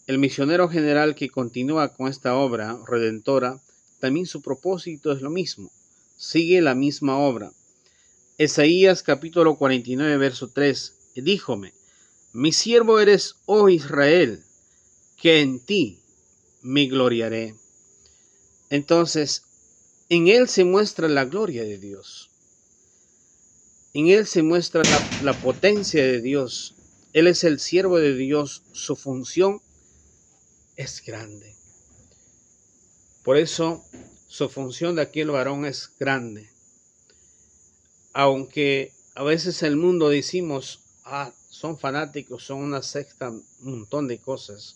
A: El misionero general que continúa con esta obra redentora, también su propósito es lo mismo, sigue la misma obra. Isaías capítulo 49, verso 3, díjome: mi siervo eres, oh Israel, que en ti me gloriaré. Entonces, en él se muestra la gloria de Dios. En él se muestra la potencia de Dios. Él es el siervo de Dios. Su función es grande. Por eso, su función de aquel varón es grande. Aunque a veces el mundo decimos: son fanáticos, son una secta, un montón de cosas.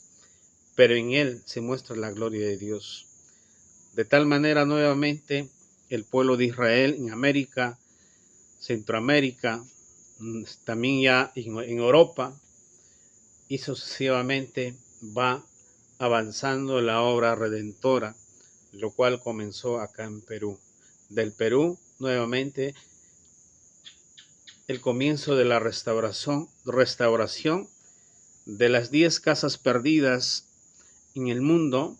A: Pero en él se muestra la gloria de Dios. De tal manera, nuevamente, el pueblo de Israel en América, Centroamérica, también ya en Europa, y sucesivamente va avanzando la obra redentora, lo cual comenzó acá en Perú. Del Perú, nuevamente, el comienzo de la restauración de las 10 casas perdidas en el mundo,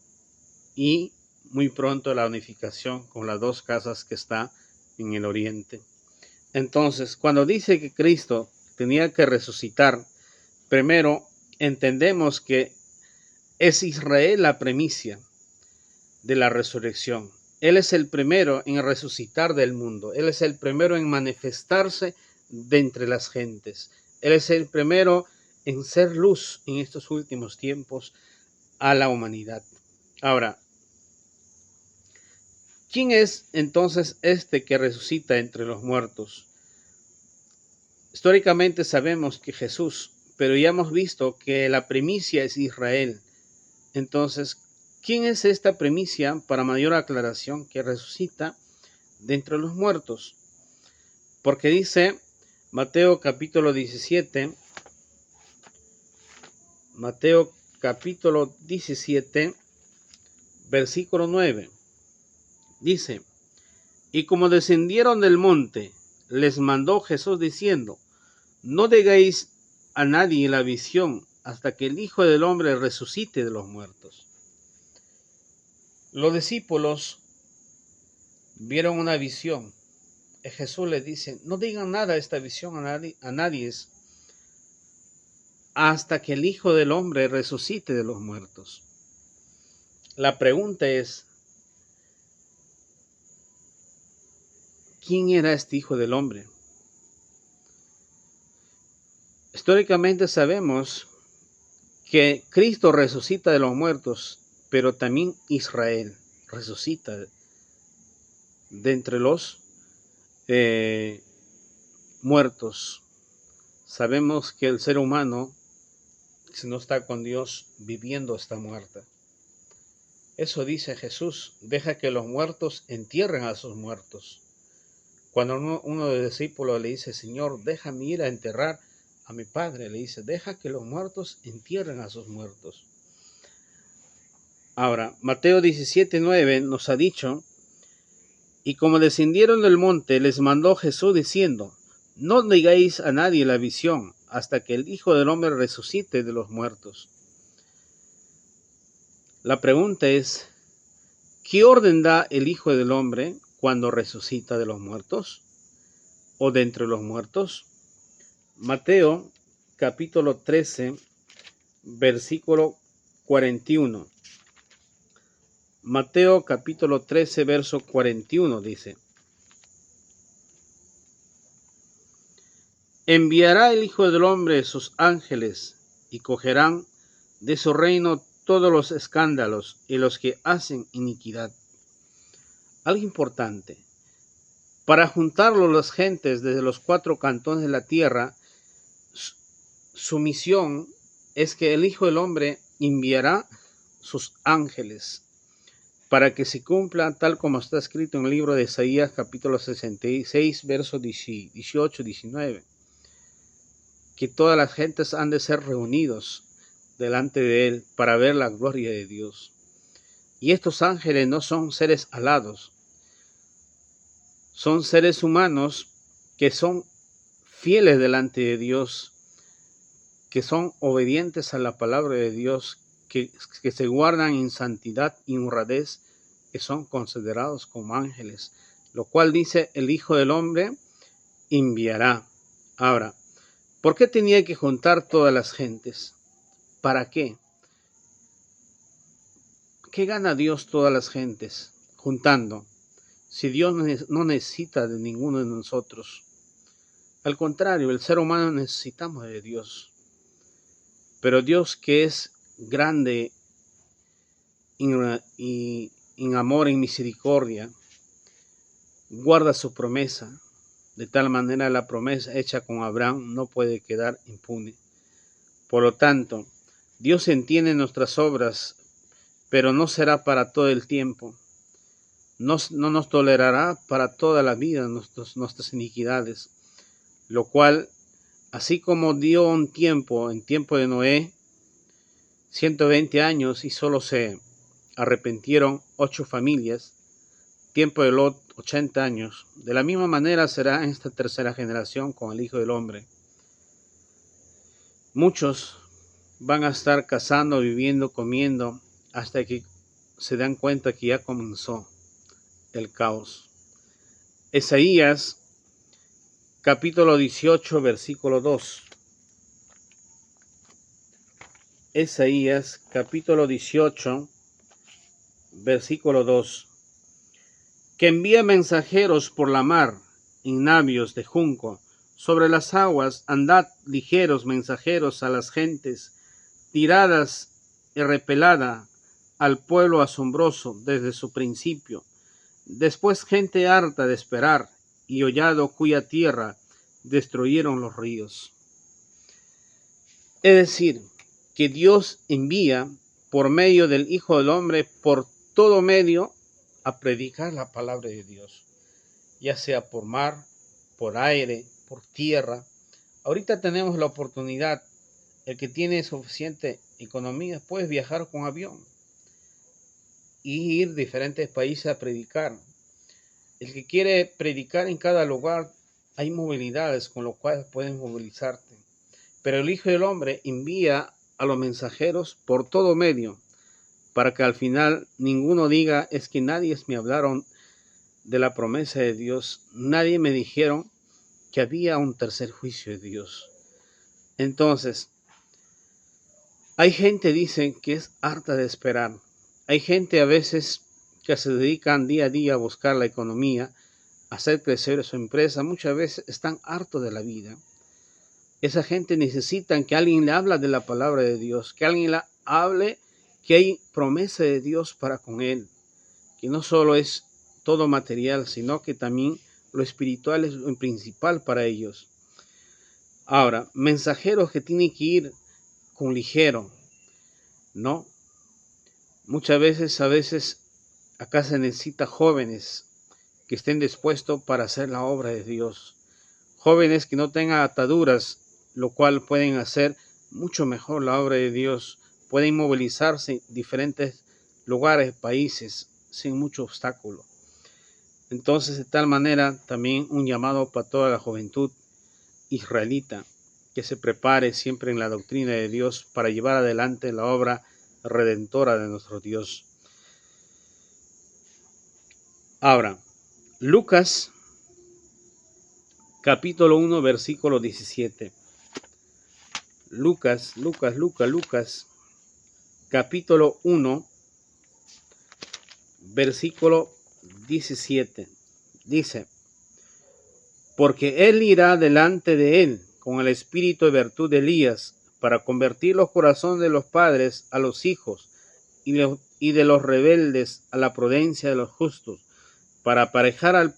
A: y muy pronto la unificación con las 2 casas que está en el oriente. Entonces, cuando dice que Cristo tenía que resucitar, primero entendemos que es Israel la primicia de la resurrección. Él es el primero en resucitar del mundo. Él es el primero en manifestarse de entre las gentes. Él es el primero en ser luz en estos últimos tiempos a la humanidad. Ahora, ¿quién es entonces este que resucita entre los muertos? Históricamente sabemos que Jesús, pero ya hemos visto que la primicia es Israel. Entonces, ¿quién es esta primicia, para mayor aclaración, que resucita de entre los muertos? Porque dice Mateo capítulo 17, versículo 9, dice: y como descendieron del monte, les mandó Jesús diciendo: no digáis a nadie la visión hasta que el Hijo del Hombre resucite de los muertos. Los discípulos vieron una visión. Jesús les dice: no digan nada de esta visión a nadie hasta que el Hijo del Hombre resucite de los muertos. La pregunta es: ¿quién era este Hijo del Hombre? Históricamente sabemos que Cristo resucita de los muertos, pero también Israel resucita de entre los muertos. Sabemos que el ser humano, si no está con Dios, viviendo, está muerta. Eso dice Jesús: deja que los muertos entierren a sus muertos. Cuando uno de los discípulos le dice: Señor, déjame ir a enterrar a mi padre, le dice: deja que los muertos entierren a sus muertos. Ahora, Mateo 17:9 nos ha dicho: y como descendieron del monte, les mandó Jesús diciendo: no digáis a nadie la visión hasta que el Hijo del Hombre resucite de los muertos. La pregunta es: ¿qué orden da el Hijo del Hombre cuando resucita de los muertos o de entre los muertos? Mateo capítulo 13, versículo 41. Mateo capítulo 13, verso 41 dice: enviará el Hijo del Hombre sus ángeles, y cogerán de su reino todos los escándalos y los que hacen iniquidad. Algo importante. Para juntarlo las gentes desde los 4 cantones de la tierra, su misión es que el Hijo del Hombre enviará sus ángeles para que se cumpla tal como está escrito en el libro de Isaías capítulo 66, versos 18-19, que todas las gentes han de ser reunidos delante de él para ver la gloria de Dios. Y estos ángeles no son seres alados, son seres humanos que son fieles delante de Dios, que son obedientes a la palabra de Dios, que se guardan en santidad y honradez, que son considerados como ángeles, lo cual dice el Hijo del Hombre enviará. Ahora, ¿por qué tenía que juntar todas las gentes? ¿Para qué? ¿Qué gana Dios todas las gentes juntando? Si Dios no necesita de ninguno de nosotros. Al contrario, el ser humano necesitamos de Dios. Pero Dios, que es grande en amor y misericordia, guarda su promesa. De tal manera la promesa hecha con Abraham no puede quedar impune. Por lo tanto, Dios entiende nuestras obras, pero no será para todo el tiempo. No nos tolerará para toda la vida nuestras iniquidades, lo cual, así como dio un tiempo, en tiempo de Noé, 120 años, y solo se arrepintieron 8 familias, tiempo de Lot 80 años, de la misma manera será en esta tercera generación con el Hijo del Hombre. Muchos van a estar cazando, viviendo, comiendo, hasta que se dan cuenta que ya comenzó el caos. Isaías capítulo 18, versículo 2. Isaías capítulo 18, versículo 2. Que envía mensajeros por la mar en navios de junco, sobre las aguas andad ligeros mensajeros a las gentes, tiradas y repelada al pueblo asombroso desde su principio. Después gente harta de esperar y hollado cuya tierra destruyeron los ríos. Es decir, que Dios envía por medio del Hijo del Hombre por todo medio a predicar la palabra de Dios, ya sea por mar, por aire, por tierra. Ahorita tenemos la oportunidad, el que tiene suficiente economía puede viajar con avión y ir a diferentes países a predicar. El que quiere predicar en cada lugar, hay movilidades con lo cual puedes movilizarte. Pero el Hijo del Hombre envía a los mensajeros por todo medio, para que al final ninguno diga, es que nadie me hablaron de la promesa de Dios, nadie me dijeron que había un tercer juicio de Dios. Entonces, hay gente, dicen, que es harta de esperar. Hay gente a veces que se dedican día a día a buscar la economía, a hacer crecer su empresa. Muchas veces están hartos de la vida. Esa gente necesita que alguien le hable de la palabra de Dios, que alguien le hable que hay promesa de Dios para con él, que no solo es todo material, sino que también lo espiritual es lo principal para ellos. Ahora, mensajeros que tienen que ir con ligero, ¿no? Muchas veces, acá se necesita jóvenes que estén dispuestos para hacer la obra de Dios. Jóvenes que no tengan ataduras, lo cual pueden hacer mucho mejor la obra de Dios. Pueden movilizarse en diferentes lugares, países, sin mucho obstáculo. Entonces, de tal manera, también un llamado para toda la juventud israelita, que se prepare siempre en la doctrina de Dios para llevar adelante la obra redentora de nuestro Dios. Ahora, Lucas, capítulo 1, versículo 17. Lucas, capítulo 1, versículo 17. Dice: porque él irá delante de él con el espíritu de virtud de Elías, para convertir los corazones de los padres a los hijos y de los rebeldes a la prudencia de los justos, para aparejar al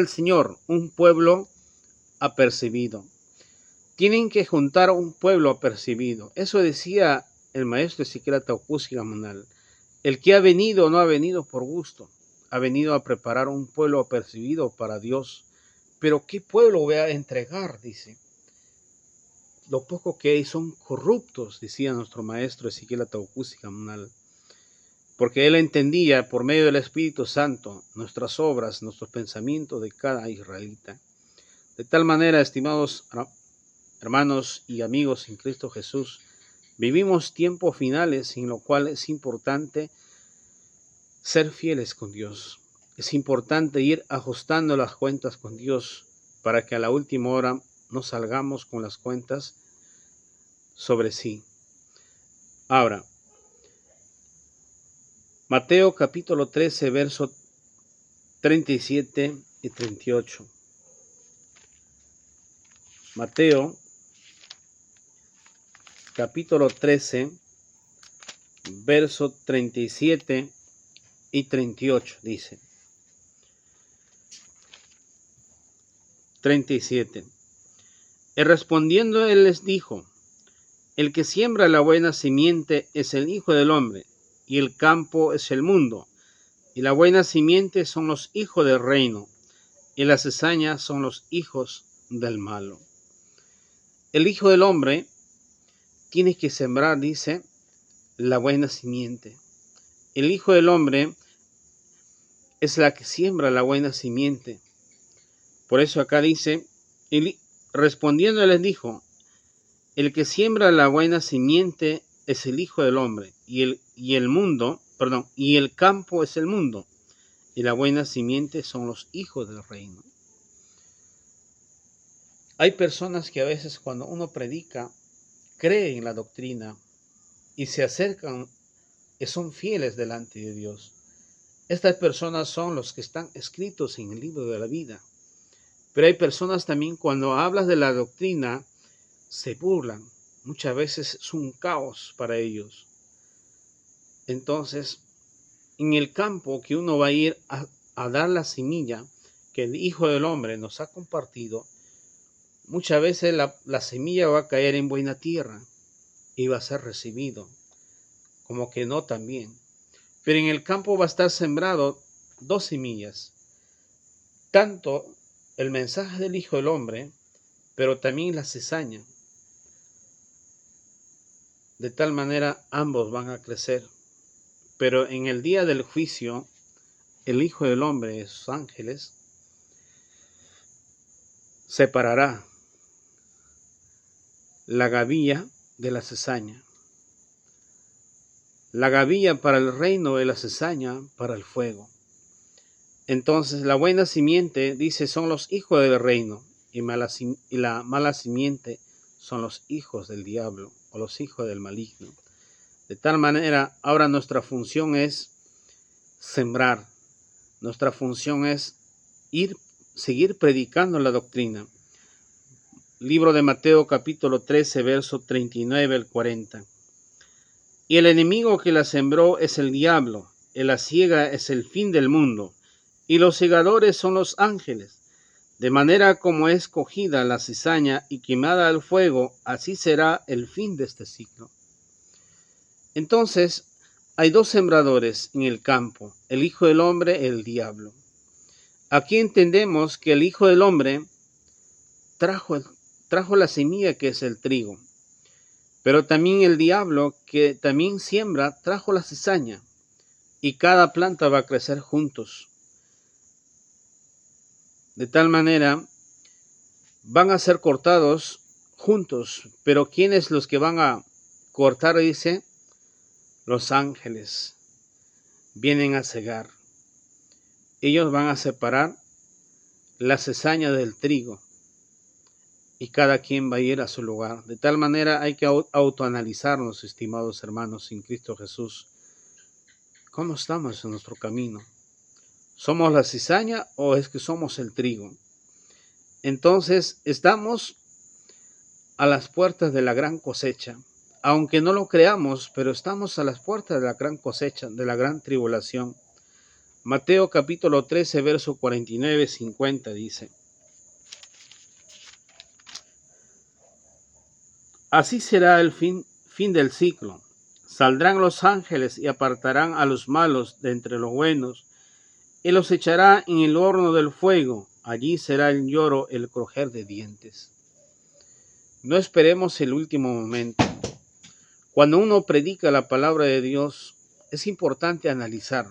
A: Señor un pueblo apercibido. Tienen que juntar un pueblo apercibido. Eso decía el maestro Ezequiel Atauqusi Gamonal. El que ha venido no ha venido por gusto, ha venido a preparar un pueblo apercibido para Dios. Pero ¿qué pueblo voy a entregar? Dice. Lo poco que hay son corruptos, decía nuestro maestro Ezequiel Atauqusi Gamonal. Porque él entendía por medio del Espíritu Santo nuestras obras, nuestros pensamientos de cada israelita. De tal manera, estimados hermanos y amigos en Cristo Jesús, vivimos tiempos finales en lo cual es importante ser fieles con Dios. Es importante ir ajustando las cuentas con Dios para que a la última hora no salgamos con las cuentas sobre sí. Ahora, Mateo capítulo 13, versos 37 y 38. Mateo capítulo 13, versos 37 y 38 dice. 37. Y respondiendo él les dijo: el que siembra la buena simiente es el Hijo del Hombre, y el campo es el mundo, y la buena simiente son los hijos del reino, y la cizaña son los hijos del malo. El Hijo del Hombre tiene que sembrar, dice, la buena simiente. El Hijo del Hombre es la que siembra la buena simiente. Por eso acá dice, respondiendo les dijo: el que siembra la buena simiente es el Hijo del Hombre, y el campo es el mundo, y la buena simiente son los hijos del reino. Hay personas que a veces cuando uno predica, creen en la doctrina y se acercan y son fieles delante de Dios. Estas personas son los que están escritos en el libro de la vida. Pero hay personas también cuando hablas de la doctrina, se burlan. Muchas veces es un caos para ellos. Entonces, en el campo que uno va a ir a dar la semilla que el Hijo del Hombre nos ha compartido, muchas veces la semilla va a caer en buena tierra y va a ser recibido, como que no también. Pero en el campo va a estar sembrado dos semillas, tanto el mensaje del Hijo del Hombre, pero también la cizaña. De tal manera ambos van a crecer. Pero en el día del juicio, el Hijo del Hombre y sus ángeles separará la gavilla de la cizaña. La gavilla para el reino y la cizaña para el fuego. Entonces la buena simiente, dice, son los hijos del reino, y la mala simiente son los hijos del diablo o los hijos del maligno. De tal manera, ahora nuestra función es sembrar. Nuestra función es seguir predicando la doctrina. Libro de Mateo capítulo 13, verso 39 al 40. Y el enemigo que la sembró es el diablo, y la siega es el fin del mundo, y los segadores son los ángeles. De manera como es cogida la cizaña y quemada al fuego, así será el fin de este siglo. Entonces, hay dos sembradores en el campo, el Hijo del Hombre y el diablo. Aquí entendemos que el Hijo del Hombre trajo la semilla que es el trigo, pero también el diablo, que también siembra, trajo la cizaña, y cada planta va a crecer juntos. De tal manera, van a ser cortados juntos, pero ¿quiénes los que van a cortar? Dice, los ángeles vienen a cegar. Ellos van a separar la cizaña del trigo. y cada quien va a ir a su lugar. De tal manera hay que autoanalizarnos, estimados hermanos en Cristo Jesús. ¿Cómo estamos en nuestro camino? ¿Somos la cizaña o es que somos el trigo? Entonces, estamos a las puertas de la gran cosecha. Aunque no lo creamos, pero estamos a las puertas de la gran cosecha, de la gran tribulación. Mateo capítulo 13, verso 49-50 dice: Así será el fin del ciclo. Saldrán los ángeles y apartarán a los malos de entre los buenos, y los echará en el horno del fuego. Allí será el lloro, el crujir de dientes. No esperemos el último momento. Cuando uno predica la palabra de Dios, es importante analizar.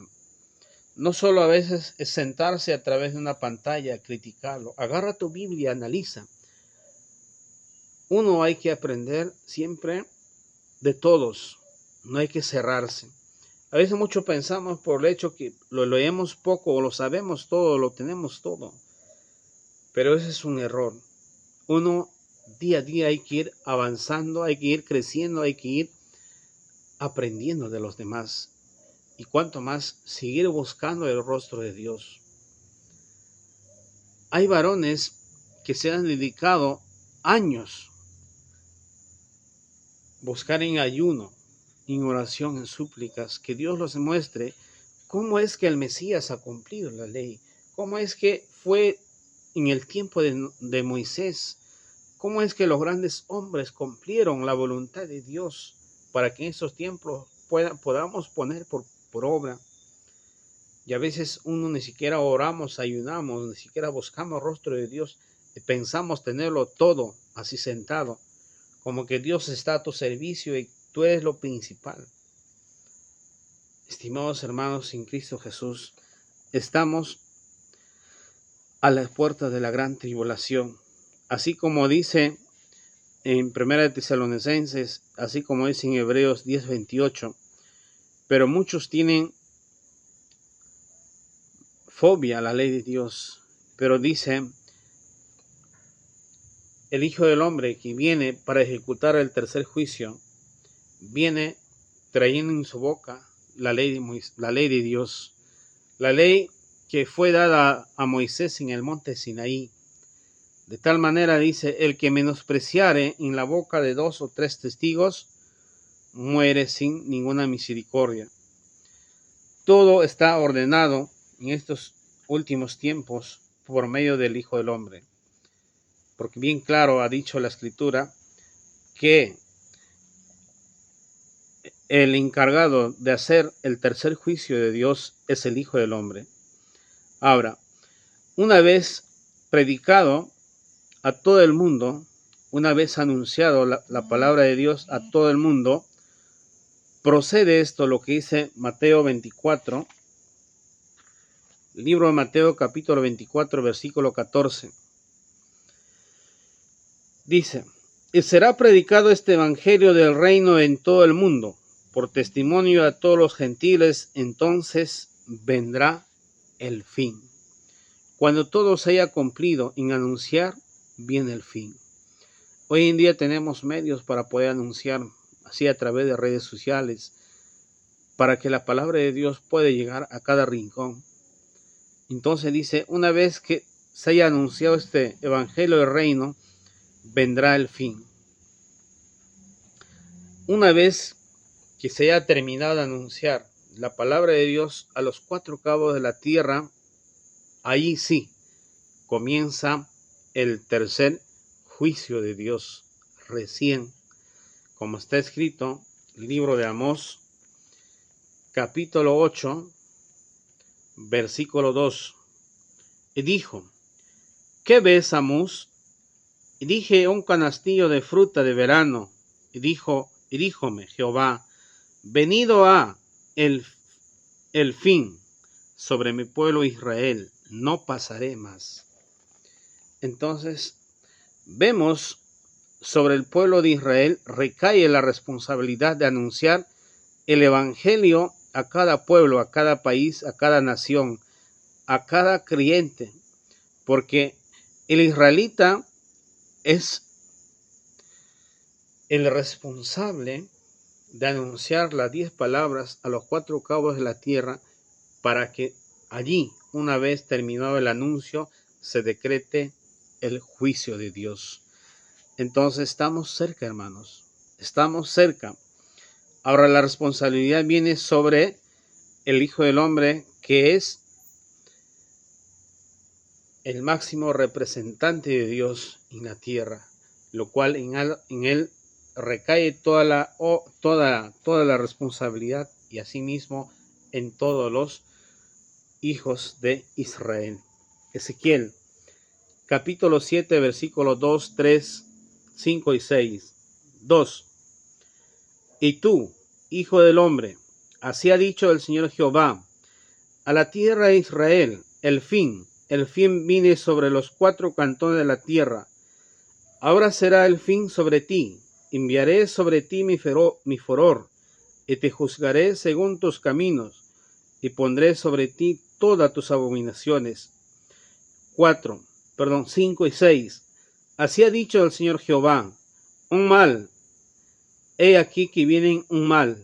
A: No solo a veces es sentarse a través de una pantalla a criticarlo. Agarra tu Biblia, analiza. Uno hay que aprender siempre de todos. No hay que cerrarse. A veces mucho pensamos por el hecho que lo leemos poco o lo sabemos todo, lo tenemos todo. Pero ese es un error. Uno día a día hay que ir avanzando, hay que ir creciendo, hay que ir aprendiendo de los demás. Y cuanto más seguir buscando el rostro de Dios. Hay varones que se han dedicado años a buscar en ayuno, en oración, en súplicas, que Dios los muestre cómo es que el Mesías ha cumplido la ley, cómo es que fue en el tiempo de Moisés, cómo es que los grandes hombres cumplieron la voluntad de Dios para que en esos tiempos podamos poner por obra. Y a veces uno ni siquiera oramos, ayunamos, ni siquiera buscamos el rostro de Dios y pensamos tenerlo todo así sentado, como que Dios está a tu servicio y tú eres lo principal. Estimados hermanos en Cristo Jesús, estamos a las puertas de la gran tribulación, así como dice en 1 Tesalonicenses, así como dice en Hebreos 10:28, pero muchos tienen fobia a la ley de Dios, pero dice: el Hijo del Hombre que viene para ejecutar el tercer juicio, viene trayendo en su boca la ley de Dios, la ley que fue dada a Moisés en el monte Sinaí. De tal manera dice: el que menospreciare en la boca de 2 o 3 testigos, muere sin ninguna misericordia. Todo está ordenado en estos últimos tiempos por medio del Hijo del Hombre. Porque bien claro ha dicho la Escritura que el encargado de hacer el tercer juicio de Dios es el Hijo del Hombre. Ahora, una vez predicado a todo el mundo, una vez anunciado la palabra de Dios a todo el mundo, procede esto lo que dice Mateo 24, libro de Mateo capítulo 24, versículo 14. Dice: y será predicado este evangelio del reino en todo el mundo, por testimonio a todos los gentiles, entonces vendrá el fin. Cuando todo se haya cumplido en anunciar, viene el fin. Hoy en día tenemos medios para poder anunciar, así a través de redes sociales, para que la palabra de Dios pueda llegar a cada rincón. Entonces dice: una vez que se haya anunciado este evangelio del reino, vendrá el fin. Una vez que se haya terminado de anunciar la palabra de Dios a los 4 cabos de la tierra, ahí sí comienza el tercer juicio de Dios, recién, como está escrito en el libro de Amós, capítulo 8, versículo 2. Y dijo: ¿qué ves, Amós? Y dije: un canastillo de fruta de verano. Y díjome Jehová: venido ha el fin sobre mi pueblo Israel, no pasaré más. Entonces, vemos sobre el pueblo de Israel recae la responsabilidad de anunciar el evangelio a cada pueblo, a cada país, a cada nación, a cada creyente, porque el israelita es el responsable de anunciar las 10 palabras a los 4 cabos de la tierra para que allí, una vez terminado el anuncio, se decrete el juicio de Dios. Entonces estamos cerca, hermanos, estamos cerca. Ahora la responsabilidad viene sobre el Hijo del Hombre, que es el máximo representante de Dios en la tierra, lo cual en él recae toda la responsabilidad y asimismo en todos los hijos de Israel. Ezequiel, capítulo 7, versículos 2, 3, 5 y 6. 2. Y tú, hijo del hombre, así ha dicho el Señor Jehová, a la tierra de Israel, el fin vine sobre los 4 cantones de la tierra. Ahora será el fin sobre ti. Enviaré sobre ti mi furor, y te juzgaré según tus caminos, y pondré sobre ti todas tus abominaciones. 5 y 6. Así ha dicho el Señor Jehová, un mal. He aquí que viene un mal.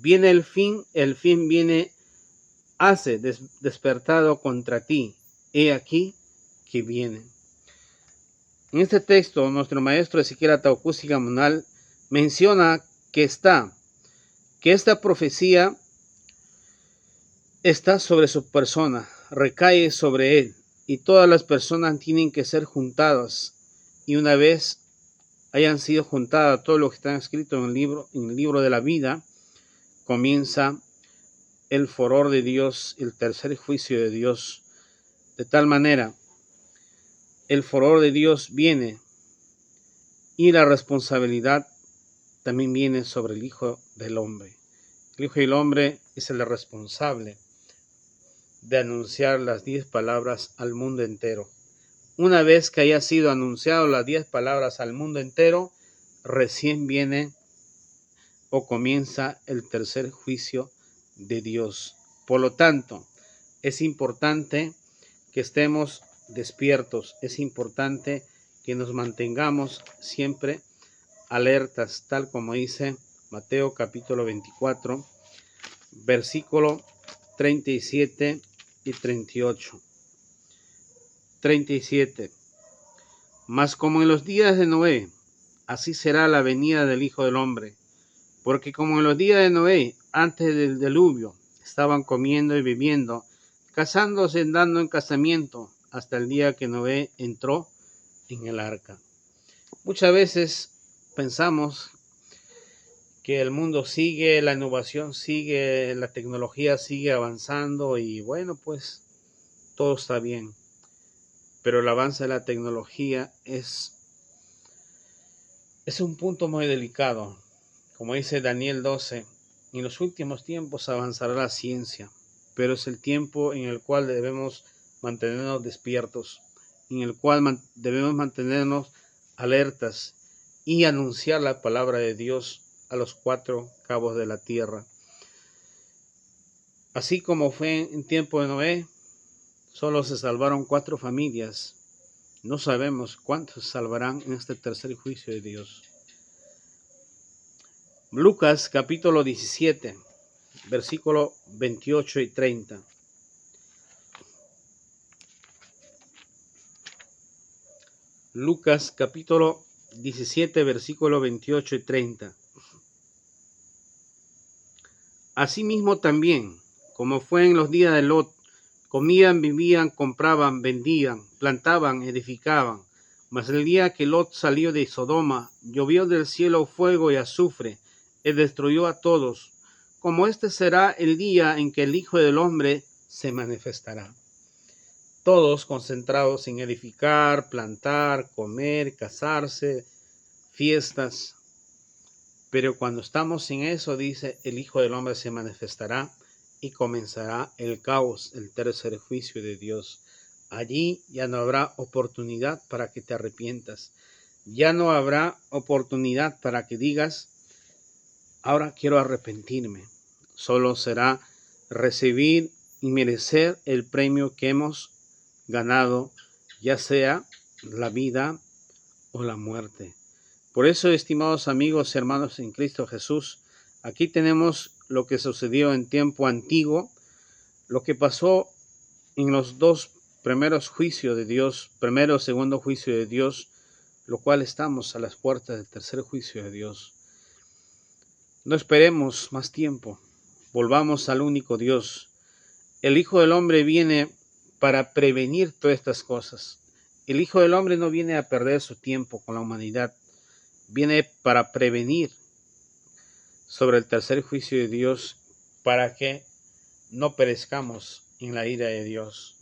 A: Viene el fin viene, hace despertado contra ti. He aquí que viene. En este texto, nuestro maestro Ezequiel Ataucusi Gamonal menciona que esta profecía está sobre su persona, recae sobre él, y todas las personas tienen que ser juntadas. Y una vez hayan sido juntadas todo lo que está escrito en el libro de la vida, comienza el furor de Dios, el tercer juicio de Dios. De tal manera, el furor de Dios viene y la responsabilidad también viene sobre el Hijo del Hombre. El Hijo del Hombre es el responsable de anunciar las 10 palabras al mundo entero. Una vez que haya sido anunciado las 10 palabras al mundo entero, recién viene o comienza el tercer juicio de Dios. Por lo tanto, es importante que estemos despiertos, es importante que nos mantengamos siempre alertas, tal como dice Mateo capítulo 24, versículo 37 y 38. 37. Mas como en los días de Noé, así será la venida del Hijo del Hombre. Porque como en los días de Noé, antes del diluvio, estaban comiendo y bebiendo, casándose, dando en casamiento, hasta el día que Noé entró en el arca. Muchas veces pensamos que el mundo sigue, la innovación sigue, la tecnología sigue avanzando y bueno, pues todo está bien. Pero el avance de la tecnología es un punto muy delicado. Como dice Daniel 12, en los últimos tiempos avanzará la ciencia, pero es el tiempo en el cual debemos mantenernos despiertos, en el cual debemos mantenernos alertas y anunciar la palabra de Dios a los 4 cabos de la tierra. Así como fue en tiempo de Noé, solo se salvaron 4 familias. No sabemos cuántos se salvarán en este tercer juicio de Dios. Lucas capítulo 17, versículo 28 y 30. Lucas capítulo 17, versículo 28 y 30. Asimismo también, como fue en los días de Lot, comían, vivían, compraban, vendían, plantaban, edificaban. Mas el día que Lot salió de Sodoma, llovió del cielo fuego y azufre, y destruyó a todos. Como este será el día en que el Hijo del Hombre se manifestará. Todos concentrados en edificar, plantar, comer, casarse, fiestas. Pero cuando estamos en eso, dice, el Hijo del Hombre se manifestará y comenzará el caos, el tercer juicio de Dios. Allí ya no habrá oportunidad para que te arrepientas. Ya no habrá oportunidad para que digas, ahora quiero arrepentirme. Solo será recibir y merecer el premio que hemos ganado, ya sea la vida o la muerte. Por eso, estimados amigos y hermanos en Cristo Jesús, aquí tenemos lo que sucedió en tiempo antiguo, lo que pasó en los dos primeros juicios de Dios, primero o segundo juicio de Dios, lo cual estamos a las puertas del tercer juicio de Dios. No esperemos más tiempo, volvamos al único Dios. El Hijo del Hombre viene para prevenir todas estas cosas. El Hijo del Hombre no viene a perder su tiempo con la humanidad, viene para prevenir sobre el tercer juicio de Dios, para que no perezcamos en la ira de Dios.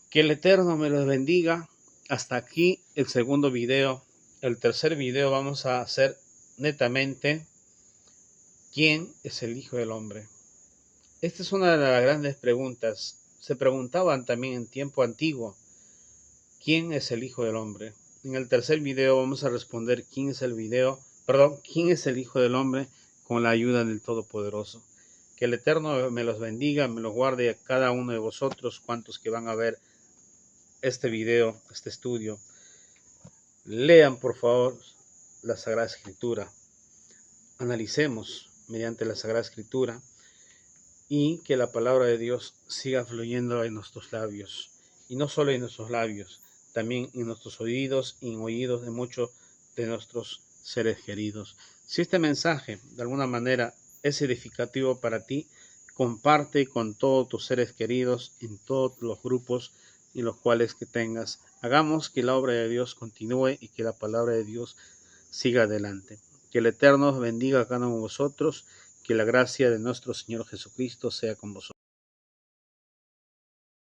A: Que el Eterno me los bendiga. Hasta aquí el segundo video. El tercer video vamos a hacer netamente ¿quién es el Hijo del Hombre? Esta es una de las grandes preguntas. Se preguntaban también en tiempo antiguo, ¿quién es el Hijo del Hombre? En el tercer video vamos a responder quién es el Hijo del Hombre con la ayuda del Todopoderoso. Que el Eterno me los bendiga, me los guarde a cada uno de vosotros, cuantos que van a ver este video, este estudio. Lean por favor la Sagrada Escritura. Analicemos mediante la Sagrada Escritura y que la palabra de Dios siga fluyendo en nuestros labios. Y no solo en nuestros labios, también en nuestros oídos y en oídos de muchos de nuestros seres queridos. Si este mensaje de alguna manera es edificativo para ti, comparte con todos tus seres queridos en todos los grupos en los cuales que tengas. Hagamos que la obra de Dios continúe y que la palabra de Dios siga adelante. Que el Eterno bendiga a cada uno de vosotros. Que la gracia de nuestro Señor Jesucristo sea con vosotros.